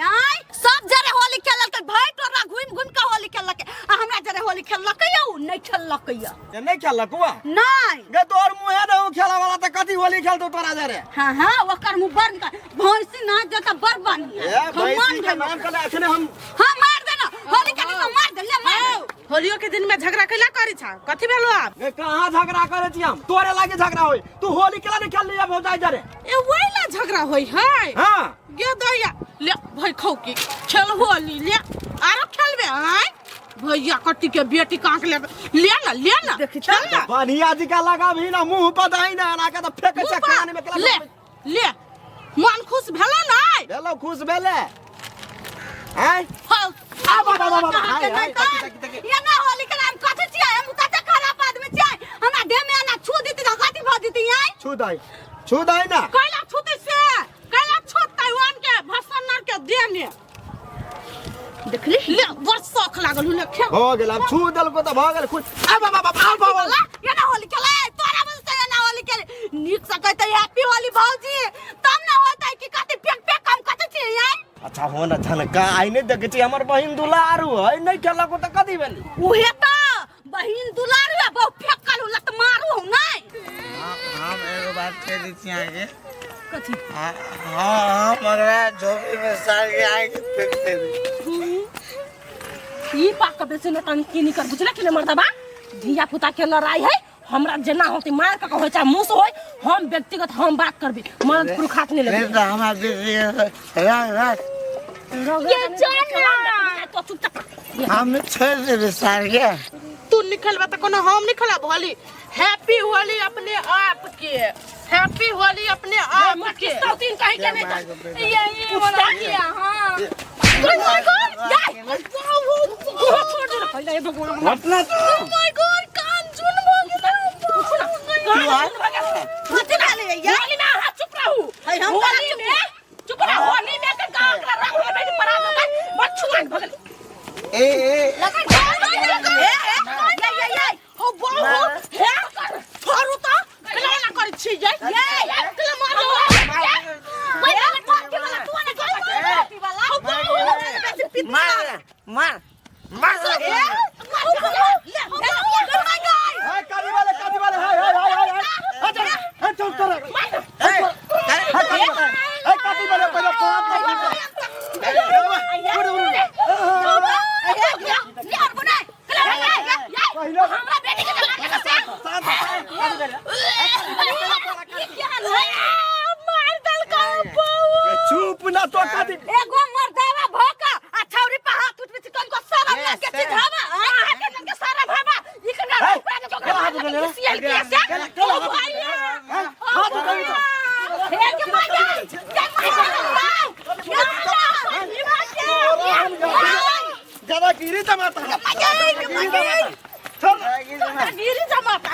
याई सब जरे होली खेलल के भाई तोरा घुम घुम के होली खेलल के आ हमरा जरे होली खेलल के यौ नहीं खेलल के या ये नहीं खेलक हुआ नहीं गे तोर मुंह है ना खेला वाला त कथी होली खेलतो तोरा जरे हां ओकर मुंह बर्न का भैंसी ना जता बर बनी ए भैंसी के नाम कले अखने हम हां मार देना होली के दिन मार दे ले मार होलियो के दिन में झगड़ा कैला करी छा कथि भेलो आप ए कहां झगड़ा करे छी हम तोरे लागे झगड़ा होई तू होली केला नहीं खेल लिया भौजाई जरे ए वैला झगड़ा होई है हां गे दैया ले भाई खौ की खेल होली ले आरो खेलबे हैं भैया कट्टी के बेटी कांक ले ना चल ना बढ़िया जी का लगा भी ना मुंह पर दई ना के त फेंक छ कान में ले ले मन खुश भेला नहीं हेलो खुश भेले हैं आ बाबा ये ना होली के नाम कथि छियै हम कते खराब आदमी छियै हमरा देह में ना छू देती त कथि भ देती आई छू दई ना कैला छूते से कैला छोड़तै वन के भसन्नर के देने देखली ले वर्षक लागल ले खे हो गेल अब छू दल को त भ गेल खुश आ बाबा ये ना होली खेले तोरा बस से ना होली खेले नीक से कहते हैप्पी होली भौजी तब ना होतै कि कथि पेक काम कथि छियै आई अच्छा हो ना झनका आई नहीं देखे छी हमर बहिन दुलारू है नहीं खेला को त कथी भेली उहे त बहिन दुलारू है बहु फेकल लत मारू हो नहीं हम एगो बात कह दी छी आगे कथि हां मगरा झोपड़ी में साल के आगे फेंक दे ई पाक के बेचे न तन की निकर बुझला कि न मर्दबा धिया पुता के लड़ाई है हमरा जेना होती मार के होय चाहे मुंह से होय हम व्यक्तिगत हम बात करबी मर्द पुरुष हाथ नहीं लेबे नहीं तो हमार बेटी रात ये जाना तो चुपचाप हम छोड़ दे साल के तू निकलबा त कोनो हम निकलब होली हैप्पी होली अपने आप के हैप्पी होली अपने आप के तीन कहीं के नहीं ये वाला किया हां ओह माय गॉड छोड़ दे पहले ये भगवान घटना ओह माय गॉड कान सुन मत ना ले यार ना हाथ चुप रहू हम होली में चुप रहो होली में के गांव का रंग में बैठ पड़ा तो मत छुआ भगल ए लगा ये हो बोल हो हे छोरू तो कला ना कर छी ये कला मारो मैं ना पार्टी वाला तू ना कोई पार्टी वाला हो बोल मार ले हां काली वाले हाय चल कर काली वाले पहले पाप मार दल का बहू चुप ना तो कदी एगो मर्दावा भोका आ छौरी पे हाथ उठ को सारा Yes, के sir. चिढ़ावा आ के सारा भावा इकना रूपा के सीएल के से ओ भैया हाथ उठाई हे के मार ज्यादा गिरी टमाटर गिरी जमाता है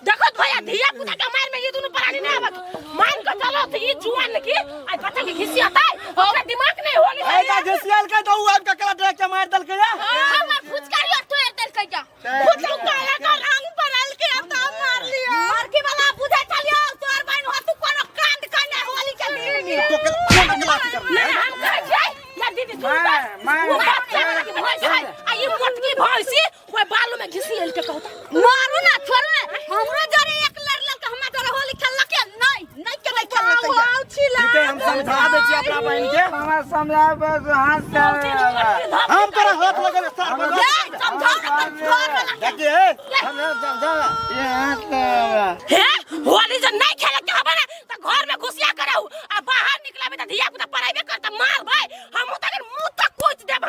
देखो भैया धिया पुता के मार में ये दोनों प्राणी नहीं आवत मान के चलो तो ये जुआन की आज बच्चा के घिसी आता है ओकरा दिमाग नहीं होली ए का जसियल का दऊ आप का कला ट्रैक के मार दल के हमर फुचकारी और तोड़ दल कइजा फुटू काला का रंग परल के आता मार लिया मार के वाला बुझा चलियो तोर बहन हो तू कोनो कांड करने होली के दिन तो कला नहीं हम कर जाए या दीदी तू आ ये मोटकी भैंसी कोई बालू में घिसियल के कहता मारू ना छोड़ ना हमरो जरे एक लड़ल के हमरा जरे होली खेलला के नहीं के नहीं खेलला कइजा ठीक है हम समझा दे छी अपना बहन के हमार समझाए बस हाथ से हम तोरा हाथ लगे सार में समझा देखिए हम समझा ये हाथ से हे होली जब नहीं खेले के हबे ना त घर में घुसिया करऊ आ बाहर निकलाबे त धिया पुता पढ़ाइबे करत मार भाई हम त मुंह तक कोच देब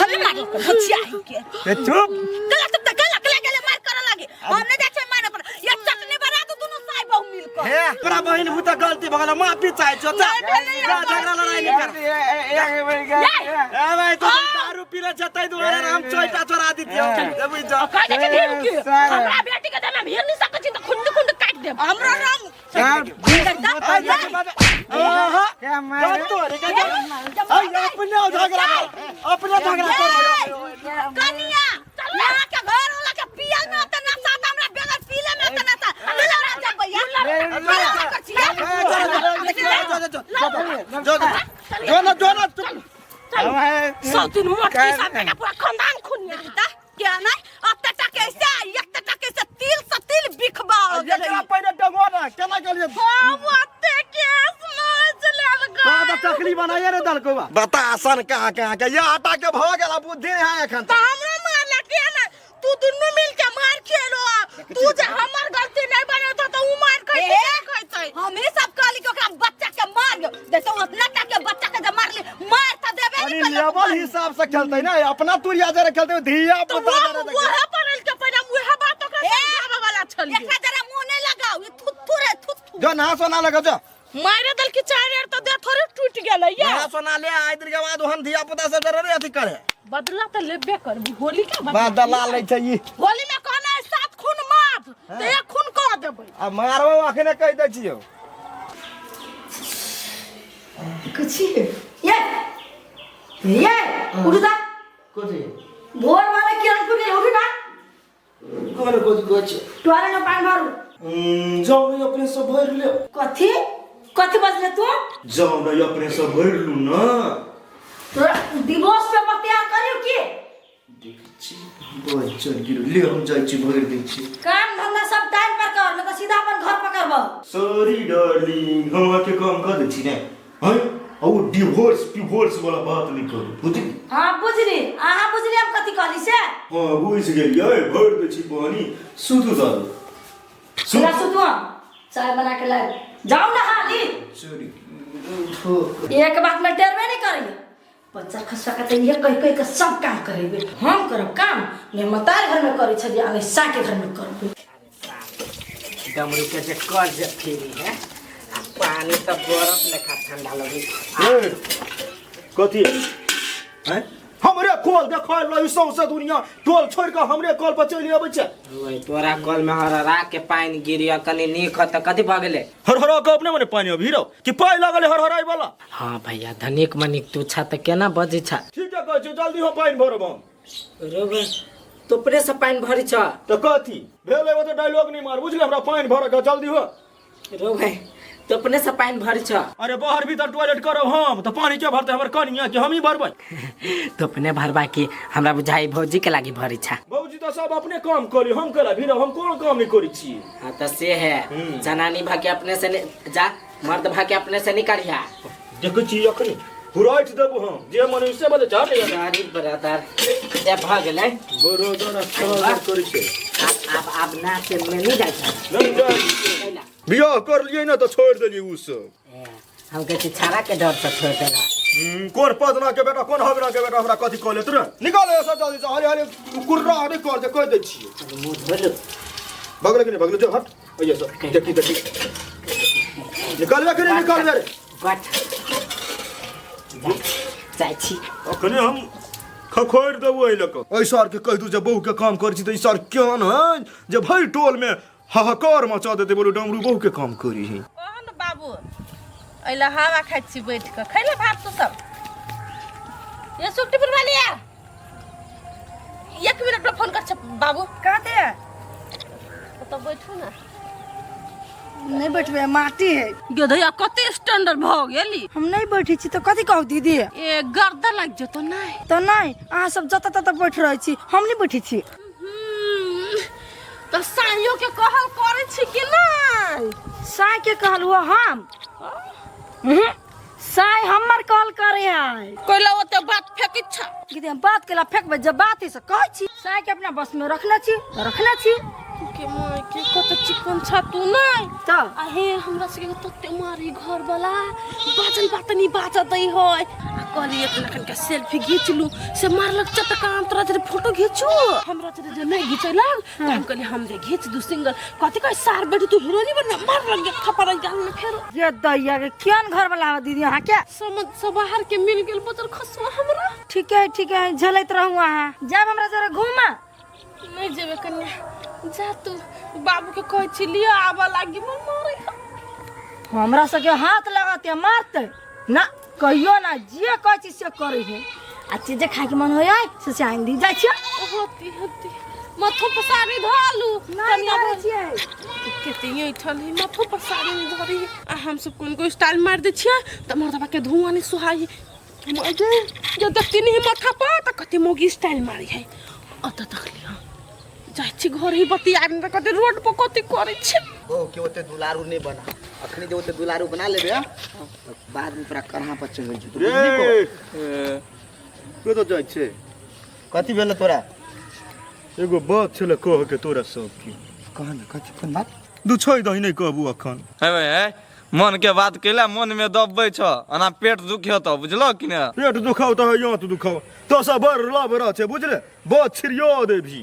हमें लागे भुचिया के चुप गलत गले मार करे लागे हमने देखे मारे पर ये चटनी बना दो दोनों साई बहु मिलकर हे तोरा बहन भूता गलती भगला माफी चाहे छ झगड़ा लड़ाई नहीं कर ए भाई तो दारू पीले जतै दुआरे हम चोइटा छोड़ा दितियो ए बुझ जा कह दे ढेर के हमरा बेटी के देना भेर नहीं सकत छी त खुंड खुंड काट देब हमरा रंग क्या मारे अपने झगड़ा कर कनिया यहाँ के घर वाला के पियल में त नशा त हमरा बेगर पीले में त नशा लड़ा जा भैया सौ दिन मोटकी सब का पूरा खानदान खून निकलता क्या नहीं अब तक कैसे एक तक कैसे तिल बिखबा हो गया पहले डगो ना केना के लिए बाते के समझ लेल दादा तकली बनाइए रे दल को बता आसान कहां कहां के ये आटा के भ गेला बुद्धि है एखन त हमरा मारला के ना तू दुनु मिल के मार खेलो तू जे हमर गलती नहीं बने तो उ मार खइते हम ही सब कहली कि ओकरा बच्चा के मार दो देखो उतना तक के बच्चा के मार ले मार त देबे अरे लेवल हिसाब से खेलते ना अपना तुरिया जरे खेलते धिया पुता जरे वो परल के पहिने मुहे बात ओकरा समझावे वाला छल एकरा जरा मुंह नहीं लगाओ ये थुथु रे थुथु जो ना सोना लगा जो मारे दल की चार तो दे थोड़े टूट गेलै या ना सोना ले आइ दिन के बाद हम धिया पुता से जरे अथी करे बदला त लेबे कर होली के बदला ले छै ई होली में कहना है 7 खून माफ तो एक खून कह देबै आ मारबो अखने कह दै छियो कुछ ये उठा कोथि भोर वाला किरण पुगे उठा कोन कोथि टोरे में पानी भरू जाऊ न अपने सब भर ले कथी कथी बजले तू जाऊ न अपने सब भर लू ना तो दिवस पे तैयार करियो की देखछि बोल चल गिरो ले हम जाई छी भर दै छी काम धंधा सब टाइम पर कर न तो सीधा अपन घर पकड़बो सॉरी डार्लिंग हम के काम कर दै छी ने हैं ओ डिवोर्स वाला बात नहीं करू बुझी हां बुझली आहा बुझली हम कथी कहली से हां बुझ गेलियै भर दै छी पानी सुतु दादू सुना सुतु चाय बना के ला जाओ ना हाली सॉरी एक बात में डरबे नहीं करिए बच्चा खसवा के ये कह के सब काम करेबे हम करब काम मैं मतार घर में करै छली आ सा के घर में करबे डमरू के जे कर जे फेरी है आ पानी त बरफ लेखा ठंडा लगी कथी हैं हमरे कॉल देखै लई सौसे दुनिया टोल छोड़ के हमरे कॉल पर चली आबै छै ओए तोरा कल में हररा के पानी गिरिया कनी नीक त कथि भ गेले हरहरा के अपने मने पानी अभी रहो कि पाई लागले हरहराई वाला हां भैया धनिक मनिक तू छ त केना बजै छ ठीक है कहै छी जल्दी हो पानी भरब हम रोबे तोपरे से पानी भरी छ त कथी भेले ओ त डायलॉग नहीं मार बुझले हमरा पानी भर के जल्दी हो रोबे तोपने से पानी भरी छ अरे बाहर भीतर टॉयलेट करो हम त पानी के भरते हमर कनिया के हम ही भरबै तोपने भरबा की हमरा बुझाई भौजी के लागी भरी छ बाबूजी तो सब अपने काम करी हम केला भी हम कोन काम नहीं करी छी हां त से है जनानी भागे अपने से जा मर्द भागे अपने से नहीं करिया देखै छी अखनी हुराइट देबो हम जे मन से बजे झाड़ ले गाड़ी ब्रदर जे भ गेलै बरोदर अच्छा करै छै अब नाचे में नहीं जाए नहीं जाए बियाह कर लिए ना तो छोड़ देली उ सब हम कहते छाड़ा के डर से छोड़ देला कौन पदना के बेटा कौन हगना के बेटा हमरा कथि कहले तुरे निकाल ऐसा जल्दी से हरे हरे कुर्रा हरे कर दे कह दे छिए मुंह धोलू भगले कि नहीं भगले जो हट आइए सब देखी देखी निकाल के नहीं निकाल रे गट जाय छी अखने हम खखोर देबो ए लक ऐसर के कह दू जे बहू के काम कर छी त ऐसर केहन है जे भई टोल में हाहाकार मचा देते बोलो डमरू बहू के काम करी है कौन बाबू अइला हवा खाइ छी बैठ के खैले भात तो सब ये सुक्ति पर वाली है 1 मिनट में फोन कर छ बाबू कहाँ थे तो बैठू ना नहीं बैठबे माटी है गधैया कते स्टैंडर्ड भ गेली हम नहीं बैठी छी तो कथी कहू दीदी ए गर्दा लग जतो नहीं तो नहीं अहाँ सब जत तत बैठ रहे छी हम नहीं बैठी छी तो साइयो के कहल करे छी कि नहीं साई के कहल हुआ हम साई हमर कहल करे है कोइला ओते बात फेंकी छ दीदी हम बात केला फेंकबे जब बात है से कहै छी साई के अपना बस में रखना छी के माय के कत चिकन छ तू नहीं तो आहे हमरा से के तते मारी घर वाला बाजल बात नहीं बाजा दई होय आ कहली एक लखन के सेल्फी खींच लू से मारलक चटका अंतरा जे फोटो खींचू हमरा जे नहीं घिचैला त हम कहली हम जे खींच दू सिंगल कथि कह सार बेटी तू हीरोइनी बन मार लग थपड़ गाल में फेर ये दैया के केन घर वाला है दीदी अहाँ के समझ से बाहर के मिल गेल बचल खसवा हमरा ठीक है झलैत रहूं अहाँ जब हमरा जरा घुमा नहीं जेबे कन्या जा तू बाबू के कह छी लिया आबा लागी मन मारे हमरा से के हाथ लगाते मारते ना कहियो ना जे कह छी से करे है आ चीज खाए के मन होय से आइन दी जाय छी होती मथो पसारी धालू नहीं करे छियै केते ये ठल मथो पसारी धरी आ हम सब कोन स्टाइल मार दे छियै त मर्दबा के धुआं नहीं सुहाई मजे जे देखती नहीं माथा पर त कते मोगी स्टाइल मारी है अत तक लिया जाय छी घर ही बती आइन त कते रोड पर कते करे छी ओ के ओते दुलारू नहीं बना अखनी जे ओते दुलारू बना लेबे बाद में पूरा करहा पर चढ़ जइतो रे के तो जाय छे कथी भेल तोरा एगो बात छले कह के तोरा सब की कहन कथी कोन बात दू छोई दही नहीं कहबू अखन है मन के बात केला मन में दबबै छ अना पेट दुखियो त बुझलो कि ने पेट दुखाव त यहाँ तो दुखाव तो सब बर लाबरा छे बुझले बात छिरिया देभी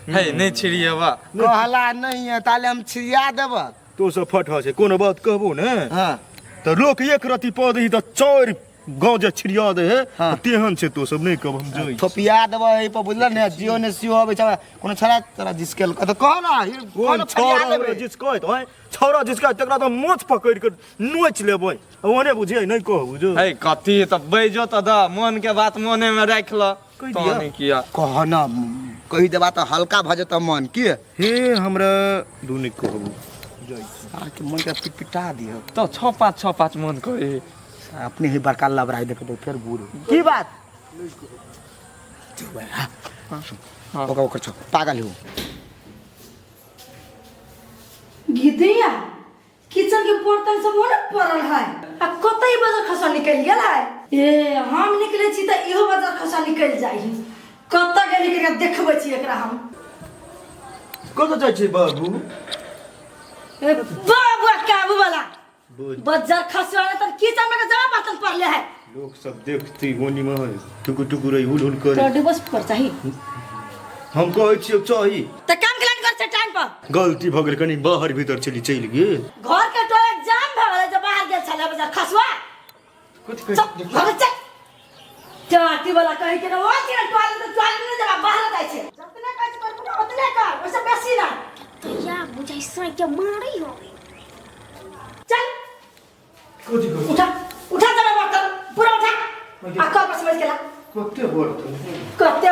है नहीं छिड़िएबा कहला नहीं है ताले हम छिया देब तो सब फटा छे कोनो बात कहबू ने हां तो लोग एक रति पद ही त चार गांव जे छिरिया दे है हाँ। तेहन छे तो सब नहीं कहब हम जई थोपिया देब ए पर बुझल ने जियो ने सियो होबे छ कोनो छड़ा तोरा जिसकेल त कह ना कौन छौरा जिस कहत है छौरा जिसका तकरा तो मोछ पकड़ के नोच लेबै ओने बुझे नहीं कहबू जो है कथी त बैजो त द मन के बात मने में राख ल कह तो दिया। नहीं किया कह ना कहि देबा त हल्का भ जत मन के हे हमरा दुनी कहबू जई आ के मन के पिटपिटा दियो तो 6-5 मन करे अपने ही बड़का लबराई देख दे फिर बूढ़ की बात हां ओकर छ पागल हो गिदिया किचन के बर्तन सब होने पड़ल है आ कतई बाजार खसा निकल गेल है ए हम निकले छी त इहो बाजार खसा निकल जाई कत के निकल के देखबै छी एकरा हम कत जाय छे बाबू ए बाबू काबू वाला बाजार खसा त किचन में जमा बर्तन पड़ले है लोग सब देखती होनी में टुकु टुकु रही हुल हुल करे तो डिवोर्स पर चाहिए हम कहै छियै चाही त काम के लाइन कर से टाइम पर गलती भ गेल कनी बाहर भीतर चली चल गेल घर के टॉयलेट जाम भ गेल जब बाहर गेल छले बाजार खसवा कथि चल भाग चल चाटी वाला कहि के वो के टॉयलेट में जब बाहर जाय छे जतने काज कर उतने कर ओसे बेसी ना या मुझे साई के मारी हो चल कथि कर उठा जरा बर्तन पूरा उठा आ कप समझ के ला कते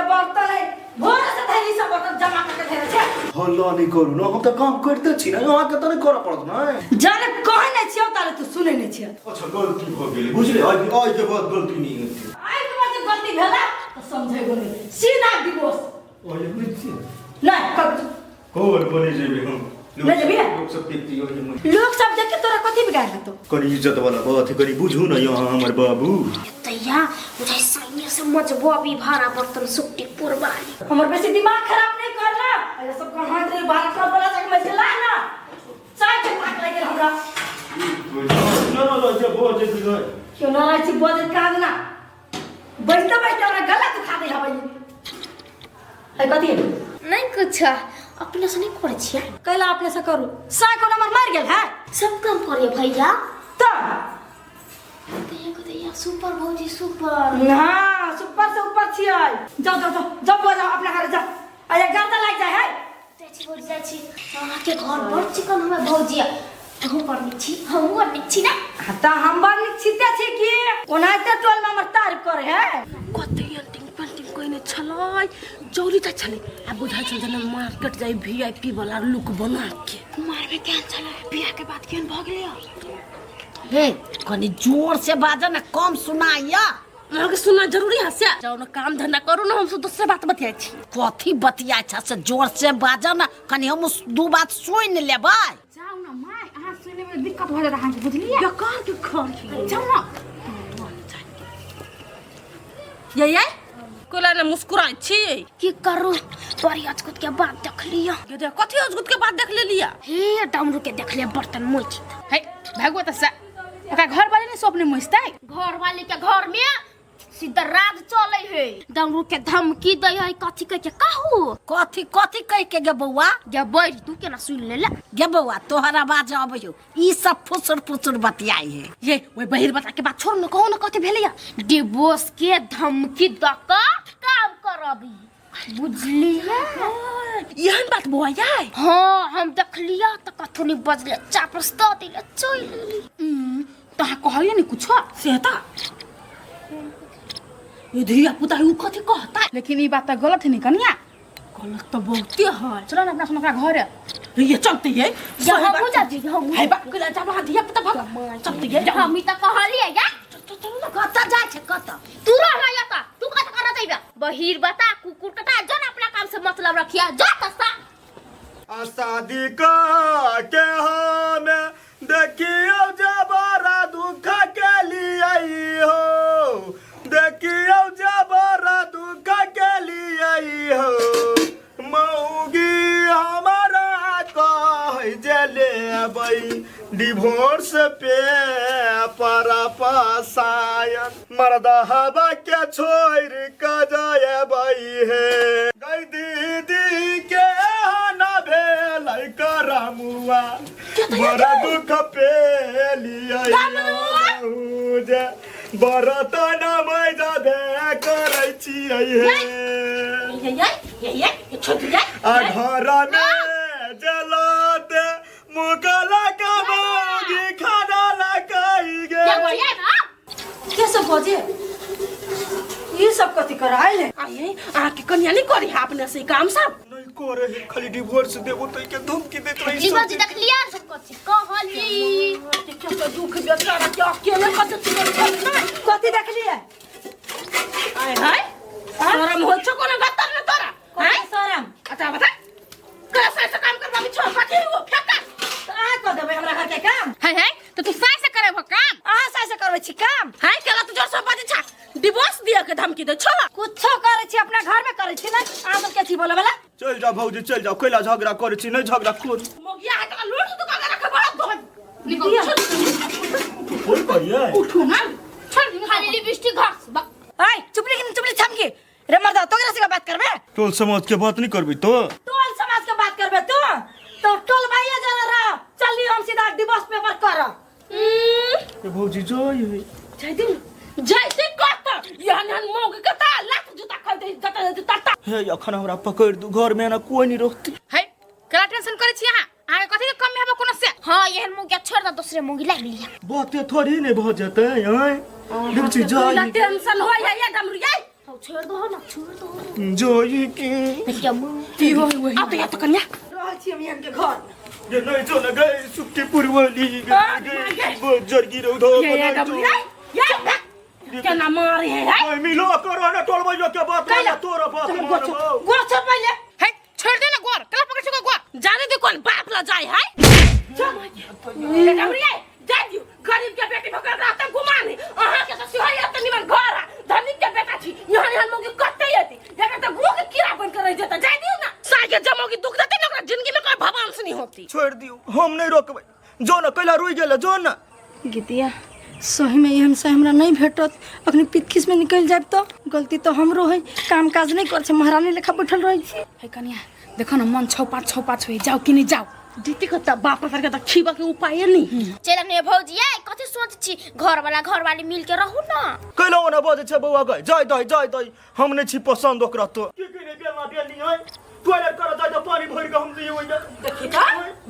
बर्तन है भोर से थैली सब बर्तन जमा करके धरे छे हल्ला नहीं करू ना हम त काम करते छी ना यहाँ के त नहीं करऽ पड़त ना जाने कहे नहीं छियो ताले तू सुने नहीं छियो अच्छा गलती भ गेल बुझले आज के बाद गलती नहीं होती आई के बाद गलती भेला तो समझेगो नहीं सीधा डिवोर्स ओए नहीं छी नहीं कब कोन बने जेबे हम ले जेबी ना? लोग सब देखती हो ये लोग सब देख के तोरा कथि बिगाड़ तो कनी इज्जत वाला बात है कनी बुझू ना यहाँ हमर बाबू तैया मुझे साई से मजबूबी भरा बर्तन सुक्ति पुरवाली हमर बेसी दिमाग खराब नहीं करना ये सब कहां रे बात कर बोला तक मैं चला ना चाय के भाग लगे हमरा क्यों ना राची बोझ का देना बैठते बैठते हमरा गला दुखा दे हबै है कथि नहीं कुछ अपने से नहीं करे छिया कैला अपने से करू साय को नंबर मार गेल है सब काम करे भैया त देखो दैया सुपर भौजी सुपर हां सुपर से ऊपर छियै जाओ जाओ जाओ जब बोझ अपना घर जा आ एक गर्दा लाग जाय है तेची भौजी जाय छी वहां के घर बड़ चिकन हमें भौजी हम पर निछि हम पर निछि ना त हम बन छिते छी कि ओनाते टोल में हमर तारीफ करे है कते एंटिंग पेंटिंग कोइने छलै जौरी त छलै आ बुझाइ छल जने मार्केट जाई वीआईपी वाला लुक बना के मारबे केन छलै बियाह के बाद केन भ गेलै हे कनी जोर से बाजा ना कम सुनाइया हमके सुनना जरूरी है से जाओ ना काम धंधा करू ना हमसे दूसरे बात बतियाइ छी कथी बतिया छ से जोर से बाजा ना कनी हम दू बात सुन लेबै जाऊ ना माय अहाँ सुने में दिक्कत भ जात अहाँ के बुझलिए बेकार के खान जाऊ ना ये कोला ने मुस्कुराइ छी की करू तोरी अजगुत के बात देख लिया ये देख कथि अजगुत के बात देख ले लिया हे डमरू के देख ले बर्तन मोची है भागवत से ओका घर वाले ने सपने मुइसतै घर वाले के घर में सीधा राज चले है डमरू के धमकी दे है कथी कह के कहू कथी कथी कह के गे बौआ गे बैठ तू केना सुन ले गे बौआ तोहरा बाज अबयो ई सब फुसुर फुसुर बतियाई है ये ओए बहिर बता के बात छोड़ न कहू न कथि भेलैया डिवोर्स के धमकी द के काम करबी बुझलिए यहन बात बुआ याय हां हम देख लिया त कथु नहीं बजले चापस तो दिले चोई तहा कहलिए नि कुछ सेता ये धिया पुता उ कथि कहता लेकिन ई बात त गलत है नि कनिया गलत तो बहुते है चलो ना अपना सुनका घर ये चलते ये हम जा जी हम है बा कला जा वहां धिया पुता भाग चलते ये हम ही त कहलिए या कत जाय छै कत तू रह या का तू कत कर देबे बहिर बता कुकुर कटा जन अपना काम से मतलब रखिया जा तसा शादी का के हमें देखियो जबरा दुख के लिए आई हो देखियो जबरा दुख के लिए आई हो मौगी हमारा कह जले बई डिवोर्स पे पर पसायन मर्दा हवा के छोड़ के जाए बई है गई दीदी के ना भेल करमुआ बड़ा दुख पे लिया जे बरतन मैं जादे करै छियै ये छोटिया आ घर में जलाते मुकला का मौगी खाना लगाई गे के सब बोझे ये सब कथि कराइल है आए आके कन्या नहीं करी है अपने से काम सब नहीं करे है खाली डिवोर्स देबो तो के धमकी देत रही जीवा जी देख लिया सब कथी कहली क्या तो दुख बेचारा के अकेले कथि देख लिए आए हाय शरम हो छ कोना गत्तर न तोरा हाय शरम अच्छा बता कैसे से काम करबा भी छोड़ कथि हो फेंका आ को देबे हमरा घर के काम है तो तू साय से करे काम आ साय से करबै छी काम है केला तू जोर से बाजे छा डिवोर्स दिया के धमकी दे छोड़ा कुछो करे छी अपना घर में करे छी ना आ सब के थी बोले वाला चल जा भौजी चल जाओ कैला झगड़ा करे छी नहीं झगड़ा खोज मोगिया है का लोड तू का रखे बड़ा दो निकल कोई कहिए उठो ना छोड़ खाली लिपस्टिक घास हाय चुपली छमकी रे मर्दा तो केरा से बात करबे टोल समाज के बात नहीं करबी तो टोल समाज के बात करबे तो टोल भाईया जरा रह चली हम सीधा डिवोर्स पेपर कर ए भौजी जोई है जैसे कहता यहन हन मोग कता लाख जूता खा दे जता तता हे अखन हमरा पकड़ दू घर में ना कोई नहीं रहती है कला टेंशन करे छी यहां आगे कथि के कम में हबो कोनो से हां यहन मुंह के छोड़ द दूसरे मुंह ला लिया बातें थोड़ी नहीं बहुत जाते हैं देखी जोई टेंशन हो या डमरिया छोड़ दो ना छोड़ दो जोई की देखिए मुंह की हो अब या तो कन्या रह छी हम यहाँ के घर ये नहीं जो ना गए सुक्की पुरवाली गए वो जरगी रो दो ये डमरिया ये क्या ना मारे है ओए मिलो करो ना टोल भाई के बात ना तोरा बात मानो गोर छोड़ पहले है छोड़ दे ना गोर कला पकड़ चुका गोर जाने दे कौन बाप ला जाए है ये डमरिया जा दियो गरीब के बेटी भकर रात घुमाने आहा के सिहाया त निमन घर धनिक के बेटा छी यहां यहां मोगे कत्ते यति देखा त गो के कीड़ा बन कर रह जता जा दियो ना गाय के जमोगी दुख देती ना ओकरा जिंदगी में कोई भगवान से नहीं होती। छोड़ दियो, हम नहीं रोकबै। जो न कैला रुई गेल, जो न। गीतिया सही में एहन से हमरा नहीं भेटत, अखनी पितखिस में निकल जाब तो गलती तो हमरो है, काम काज नहीं कर छे, महारानी लेखा बैठल रही छी। है कनिया देखो ना मन छौ पाँच हो जाओ कि नहीं जाओ। दीदी को त बाप रे के त खीबा के उपाय नहीं। चल ने भौजी कथि सोच छी, घर वाली मिल के रहू ना। कैला ओना बजे छ बौआ गए, जाय दई हम नहीं छी पसंद ओकरा तो। की ने बेलना बेली है, टॉयलेट कर जाय त पानी भर के हम दियो ओइजा। देखि त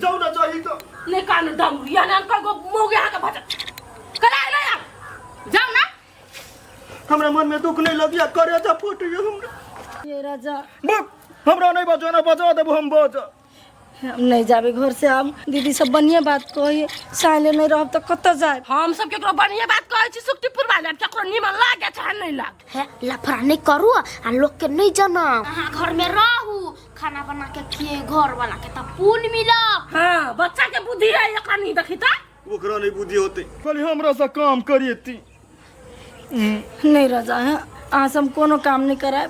जाऊ ना चाहिए तो। ने कान दम या ना अंकल को मोगे आ के भजा। कला ले आ। जाओ ना। हमरा मन में दुख नहीं लगिया, करे जा फुट गयो हमरा। ये राजा हमरा नहीं बजो ना, बजा देबो हम बज। हम नहीं जाबे घर से। अब दीदी सब बढ़िया बात कहिए, साइले नहीं रहब तो कत जाए। हम सब केकरो बढ़िया बात कहै छी, सुक्तिपुर वाला केकरो निमन लागे चाहे नहीं लागे। है लफड़ा नहीं करू आ लोग के नहीं जाना। हां घर में रहू, खाना बना के खिए, घर वाला के त पुण्य मिला। हां बच्चा के बुद्धि है एकरा नहीं देखि त। ओकरा नहीं बुद्धि होते, खाली हमरा से काम करिएती। नहीं राजा है, आज हम कोनो काम नहीं कराए।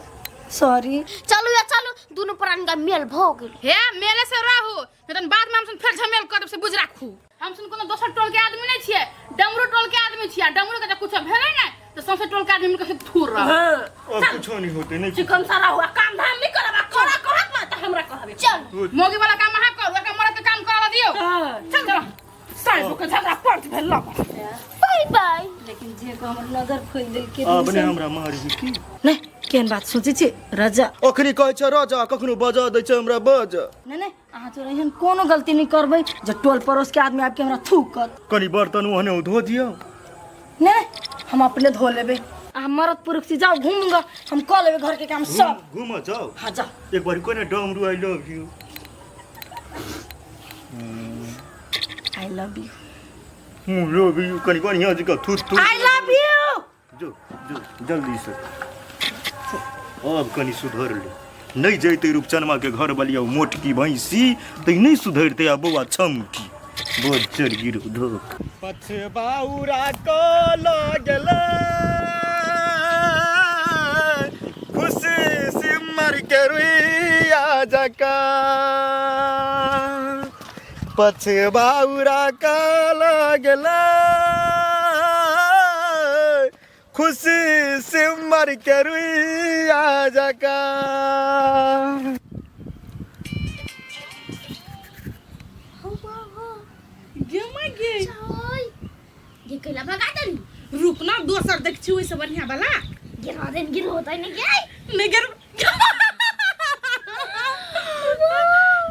सॉरी। चलू या चलू, दोनों प्राणी का मेल भ गेल। हे मेले से रहू, तन बाद में हम सुन फेर झमेल करब से बुझ राखू। हम सुन कोनो दोसर टोल के आदमी नहीं छिए, डमरू टोल के आदमी छिए। डमरू के कुछ भेलै नै तो सबसे टोल के आदमी मिलके से थूर रह। अब कुछ नहीं होते नहीं। चिकन सारा हुआ काम धाम नहीं करबा, करा करत ना त हमरा कहबे। चल मोगी वाला काम अहाँ करू, एका मरद के काम करा दियो। चल चल साइड के झगड़ा पड़ भेल ल। Bye bye. लेकिन जे को हमर नजर खोल दे के अपने हमरा मारी की नहीं केन बात सोचे छी राजा। अखनी कहै छ राजा, कखनो बजा दै छ हमरा बज। नहीं अहाँ तो एहन कोनो गलती नहीं करबै जे टोल पड़ोस के आदमी आके हमरा थूकत। कनी बर्तन ओहने धो दियो। नहीं हम अपने धो लेबे। आ मरद पुरुष से जाओ घूमूंगा, हम कर लेबे घर के काम सब। घूम जाओ। हां जाओ। एक बार कोने डमरू I love you. I love you. Love you कनी बढ़िया जी का थूत आई लव यू। जो जल्दी से। अब कनी सुधर ले, नहीं जैते रूपचनमा के घर वाली मोटकी भैंसी तो नहीं सुधरते। आ बउआ छमकी बोझ चढ़ गिरो धोक। पछबाउरा को लगल खुशी सिमर के रुइया जका। पछबाउरा का लगल खुशी सिमर के रुइया जका। ये कैला भगा दे। रुक ना दोसर देख छी ओइसे बढ़िया वाला। गिर होता नहीं के नहीं गिर।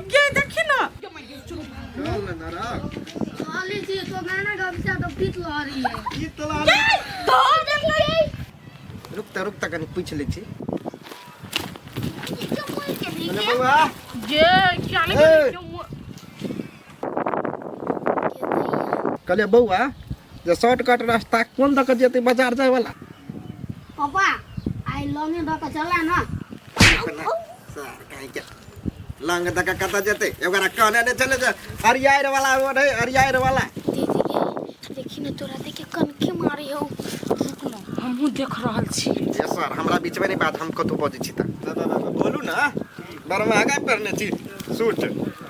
ये देखी ना। खाली जी तो गाना गमछा तो पीत ला रही है। तो रुकता कनी पूछ ले छी। क्यों कोई के नहीं अरे है? बउआ ये क्या नहीं क्यों कहले बउआ जे शॉर्टकट रास्ता कोन दक जेते बाजार जाय वाला। पापा आई लॉन्ग दक चला ना। सर काहे के लंग दक कता जेते एगरा कहने ने चले जा अरियार वाला वो है अरियार वाला। दीदी देखी ना तोरा देखे कनखी मारी हो। हमहू देख रहल छी। ये सर हमरा बीच में नहीं बात, हम कतो बजे छी त बोलू ना। बड़ महंगा पहनने छी सूट।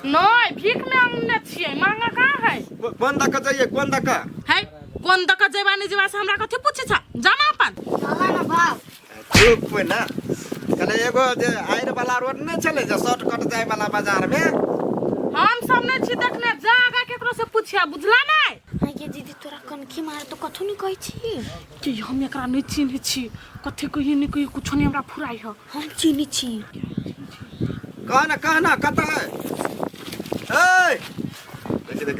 नहीं भीख में हमने छिए, महंगा कहां है। कौन दक चाहिए, कौन दक है कोन दक जेबानी जेवा से हमरा कथि पूछे छ। जाना अपन चला ना बाप। चुप ना। कहले एगो जे आयर वाला रोड नहीं चले जे शॉर्टकट जाय वाला बाजार में। हम सब ने छी देखने जागा केकरो से पूछिया बुझला नहीं। हां ये दीदी तोरा कनखी मारे तो कथु नहीं कहै छी कि हम एकरा नहीं चिन्ह छी। कथि कहिए नहीं कहिए कुछ नहीं हमरा फुराई हो। हम चिन्ह छी। कहना कता है। ए देख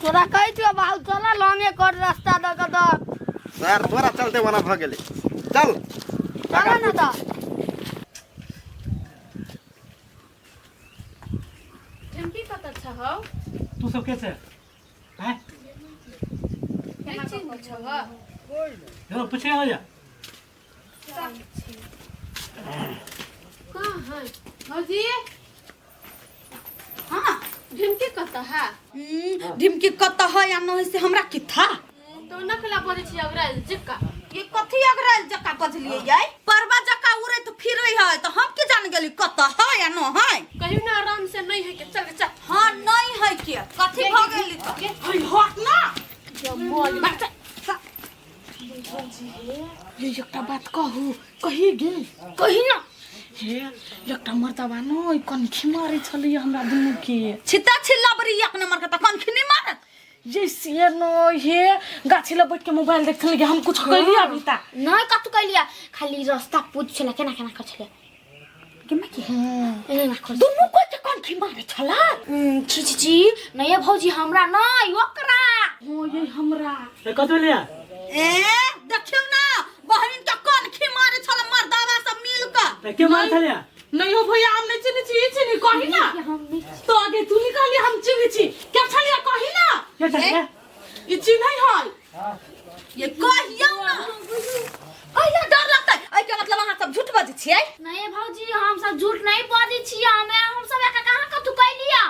तोरा कहै छी बाबू चला लॉन्ग कर रास्ता दक द। सर तोरा चलते वना भ गेले। चल चला ना द। झमकी कत अच्छा हो। तू सब कैसे हैं? केना कत अच्छा हो। जरा पूछे हो जा। कहां है भौजी। हां झमकी कत है। ढिमकी कत है या नहीं से हमरा की था। तो नखला पड़े छी अगरा जक्का। ये कथी अगरल जक्का बजलिए याई। परवा जक्का उड़े तो फिर है तो हम के जान गेली कत है या न है कहियो ना आराम से नहीं है के चल चल हां नहीं है के कथि भ गेली त हई हट ना मोल बात ये एकटा बात कहू कही गे कही ना हे एकटा मर्दबा न कनखी मारे छलिए हमरा दुनू के छिता छिल्लाबरी एक नंबर के त कनखी नहीं मारत ये से न हे गाछी ल बैठ के मोबाइल देख लगे हम कुछ कहली अभी ता नहीं कतु कैलिया खाली रास्ता पूछ छला केना केना कर छले के मैं के एने ना कर दुनू को त कनखी मारे छला छी छी छी नहीं भौजी हमरा नहीं ओकरा हो ये हमरा कत लिया ए देखियो ना बहन के कनखी मारे छल मर्दावा सब मिल के के मार छलिया नहीं हो भैया हम नहीं चिनी कही ना तो आगे तू निकाली हम चिनी क्या छलिया कही ना के छलिया ई चिन्ह है ये कहियो ना कहियो डर लगता है आई के मतलब अहाँ सब झूठ बाजै छियै नहीं भौजी हम सब झूठ नहीं बाजै छियै हम सब एक कहां कतु कैलिया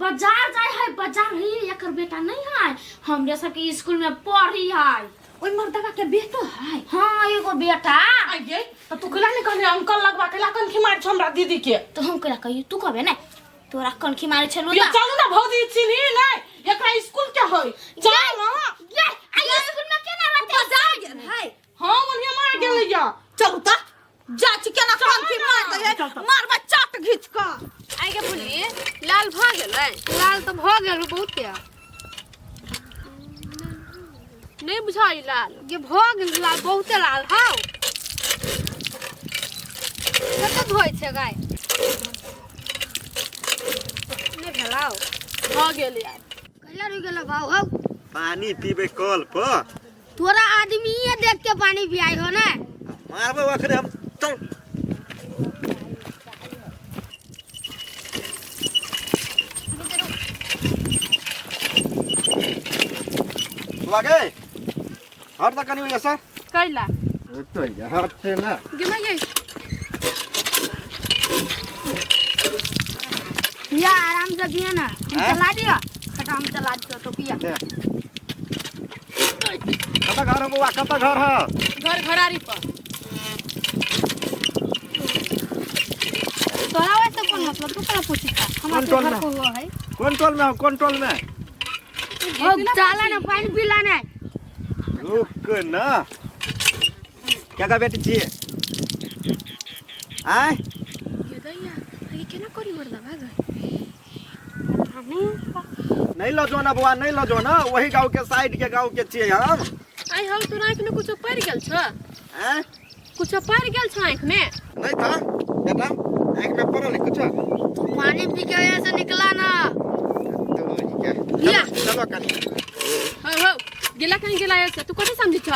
बाजार जाय है बाजार ही एकर बेटा नहीं है हमरे सब के स्कूल में पढ़ी है ओइ मर्दवा के बेटो है हां एगो बेटा आइए तो तू कला नहीं कहले अंकल लगवा के लाकन की मार हमरा दीदी के तो हम कला कहियो तू कहबे ना तोरा कनखी मारे छलो ये चल ना भौजी चिन्ही नहीं एकरा स्कूल के होय चल ना ये आई स्कूल में केना रहते बाजार गेल है हां मनिया मार गेलै या चलू त जाची केना कनखी मार दे मारबा चाट घिच क आई के बोली लाल भ गेलै लाल तो भ गेल बहुत क्या नहीं बुझाई लाल ये भ गेल लाल बहुते लाल हाउ कत होय छै गाय ने भेलाउ भ गेल यार कहला रुक गेल भाव हाउ पानी पीबे कल पर तोरा आदमीए देख के पानी पियाई हो ना मारबे ओकरे हम चल लगे हट तक नहीं हुई सर कैला तो हट से ना गिना ये या आराम से पिया ना चला दिया खटाम चला दियो तो पिया कता घर है बुआ कता घर है घर घरारी पर तोरा वैसे कौन मतलब तू कला पूछी था हमारे कौन घर को हुआ है कौन टोल में कौन टोल में अब चाला ना पानी पिला ना रुक ना क्या का बेटी चाहिए आय ये दैया ये केना करी मरदा भाग नहीं लो जो ना बुआ नहीं लो जो ना वही गांव के साइड के गांव के चाहिए हम आई हम तोरा आँख में कुछ पड़ गेल छ हैं कुछ पड़ गेल छ आँख में नहीं था बेटा आँख में पड़ो नहीं कुछ पानी पी के ऐसे निकला ना तो क्या लिया। चलो कनी हो गिला कहीं गिला ऐसे तू कथि समझी छ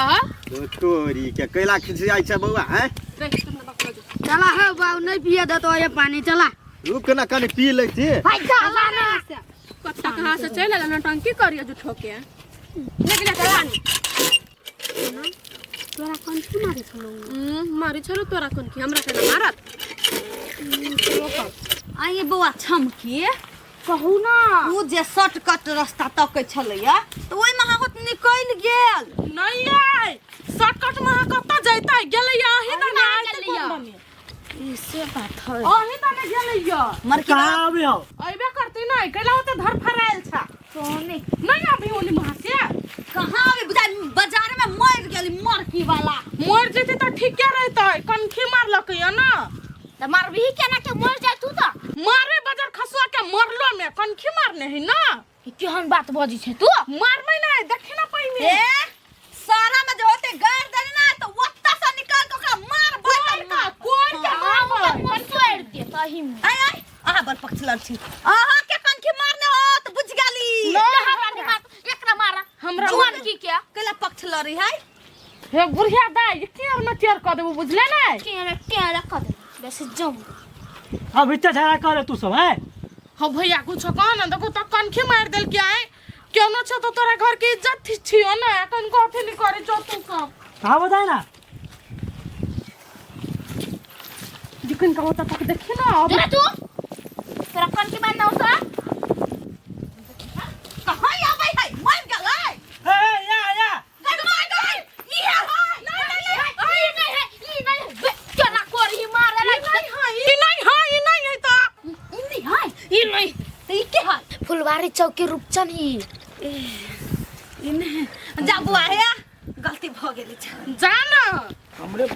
तो तोरी के कैला खिसियाई छ बउआ हैं चला हो बाऊ नहीं पिए दे तो ये पानी चला रुक ना कनी पी ले छी भाई चला ना कत्ता कहां से चल आला नटंकी करियो जो ठोके ले गिला चला तोरा कौन की मारे छलो मारे छलो तोरा कौन की हमरा के ना मारत आइए बौआ छमकी कहू ना उ जे शॉर्टकट रास्ता तकै छलैया तो ओइ में अहाँ निकल गेल नहीं आई शॉर्टकट में कत जैता गेलै आही त ना गेलै इससे बात है आही त ना गेलै मर के आबे हो अइबे करते ना कैला होते धर फराइल छ सोने नहीं अभी ओली वहां से कहां अभी बुझाई बाजार में मर गेली मरकी वाला मर जेते त ठीक रहता कनखी मारलकै ना त मारबी केना के मर जाय तू त मारे बाजार खसुआ के मरलो में कनखी मारने है ना केहन बात बजी छै तू मारबै नहीं देखे ना पाइमे ए सारा में जो होते गाड़ देनी ना तो वत्ता से निकाल के ओकरा मार कोई के मारबै मन छोड़ दे तही में आई आई आहा बर पक्षलर छी आहा के कनखी मारने हो तो बुझ गेली हमरा दिमाग एकरा मारा हमरा जुआन की क्या केला पक्षलरी है हे बुढ़िया दाई के और न टेर क देबो बुझले नै केरा कर दे बस जम अब इतना झगड़ा करे तू सब है हो भैया कुछ कह न देखो त कनखी मार देल के आए क्यों न छ तो तोरा घर के इज्जत थी छियो ना कन को अथी नहीं करे जो तू सब कहा बताए ना दिखन का होता तक देखी ना अब जरा तू तेरा कौन की मारना होता कहां आबै है मर गेलै ए या गड़बड़ गई ई है नहीं नहीं है केना कोरी चौके रुपचन ही जा बुआ है गलती भ गेली छ जा ना हमरे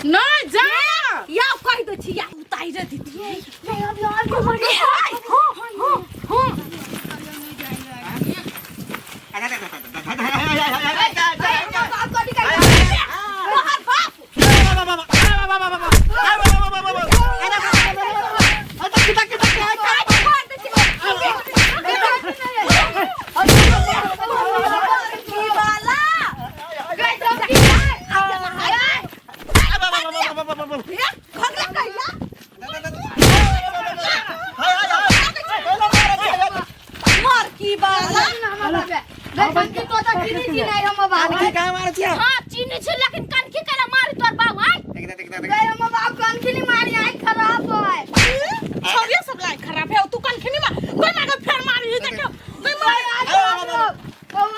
नहीं जा या कहि दे छी या उताई रे दीदी नहीं अभी और को मरे हां चीनी छ लेकिन कनखी करा मारी तोर बाबू आई गए हम बाप कनखी नहीं मारी आई खराब है छोड़िए सब लाई खराब है तू कनखी नहीं मार कोई ना फिर मारी देखो कोई मार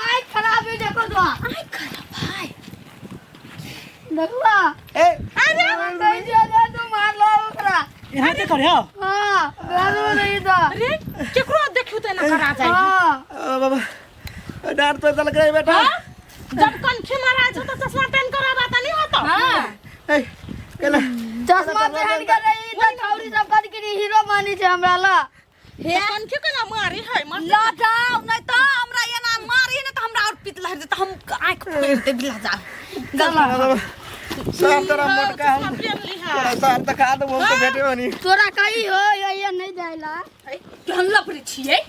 आई खराब है देखो तो आई खराब भाई देखला ए अरे कोई जगह तू मार लो ओकरा यहाँ के करे हो हां बेरो नहीं तो अरे केकरो देखियो त ना करा जाई हां बाबा डांट तो चल गए बेटा जब कनखी मारा छ तो चश्मा पहन कर बात नहीं होता हां ए केला चश्मा पहन के रही तो छौरी सब कद के हीरो मानी छे हमरा ला हे कनखी के ना मारी है मत ला जाओ नहीं तो हमरा ये ना मारी ना तो हमरा और पित लहर दे तो हम आंख फोड़ दे बिला जा सब तरह मोटका हम सर तक आ तो हमको भेटे बनी तोरा कही हो ये नहीं जाइला हम लपरी छिए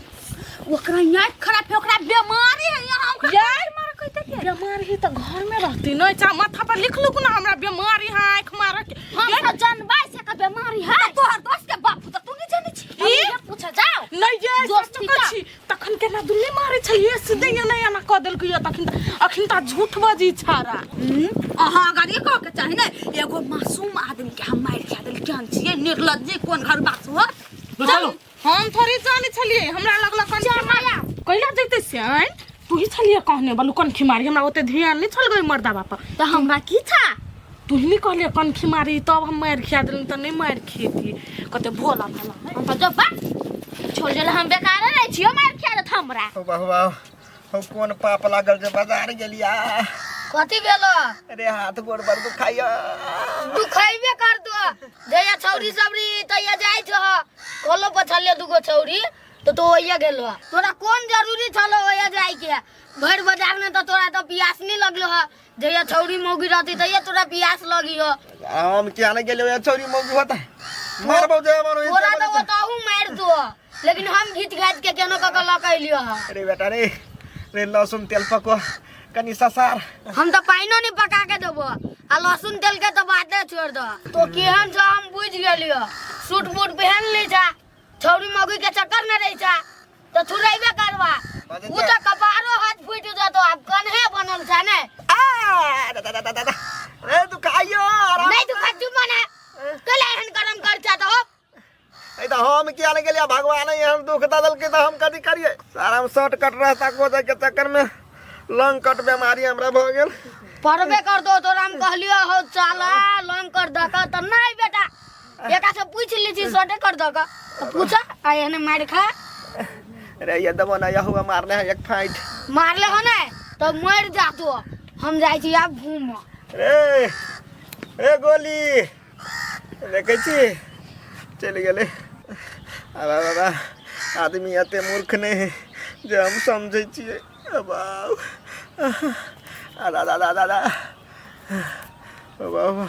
ओकरा यहाँ खराब है ओकरा बीमारी है यहाँ हम यार मारा कहते के बीमारी ही तो घर में रहती नहीं चा माथा पर लिख लू ना हमरा बीमारी है आंख मारा के हम तो जानबाई से का बीमारी है तोहर दोस्त के बाप तो तू नहीं जाने छी ये पूछा जाओ नहीं ये दोस्त दोस्त ठीक कछि तखन के ना दुल्ले मारे छै ये सीधे ये नहीं ना क देल के अखिन ता झूठ बाजी छारा अहाँ अगर ये कह के चाहे ना एगो मासूम आदमी के हम मार खा देल जान छिए निर्लज जे कोन घर बात हो चलो हम थोड़ी जाने छलिए हमरा लगला कन माया कैला जैते सेन तू ही छलिए कहने बालू कनखी मारी हमरा ओते ध्यान नहीं छल गई मर्दा बापा तो हमरा की था तू ही कहले कनखी मारी तब हम मार खिया देल त नहीं मार खेती कते भोला भाला हम तो जब छोड़ देले हम बेकार रह छियो मार खिया देत हमरा हो बाबा हो कोन पाप लागल जे बाजार गेलिया कथी भेलो अरे हाथ गोड़ बर दुखाइया तू खइबे कर दो जया छौरी सबरी तया जाय छ कोलो पछले दुगो छौरी तो ओया गेलो तोरा कोन जरूरी छलो ओया जाय के भर बाजार में तो तोरा तो पियास नहीं लगलो ह जया छौरी मौगी रहती तया तोरा पियास लगी हो हम क्या न गेले या छोरी मौगी होता मारबो जे मारो तोरा तो बताऊ मार दो लेकिन हम घिच घाच के केनो क लकैलियो ह अरे बेटा रे लहसुन तेल पको कनी ससार हम तो पाइनो नहीं पका के देबो आ लहसुन तेल के तो बाते छोड़ दो तो केहन छ हम बुझ गेलियो सूट बूट पहन ली छा छौरी मौगी के चक्कर में रही छा तो थुरैबे करवा उ तो कपारो हाथ फूट जतो अब कन्हे बनल छा ने आ दादा दादा रे तू खाइयो नहीं तू खजू मने कले हन करम कर छा तो ए तो हम क्या न गेलिया भगवान हम दुख दल के तो हम कदी करिए सारा हम शॉर्टकट रास्ता को जाए के चक्कर में लंग कट बीमारी हमरा भ गेल परबे कर दो तोरा हम कहलियो हो चला लंग कर दका त नहीं बेटा एका से पूछ ली छी सोटे कर दका तो पूछा आए हने मार खा अरे ये दबो ना हुआ मारने है एक फाइट मार ले हने तो मर जा तू हम जाई छी अब घूम ए गोली देखे छी चल गेले अबा बाबा आदमी एते मूर्ख नहीं है जे हम समझे छिए अबा दादा दादा दादा बाबा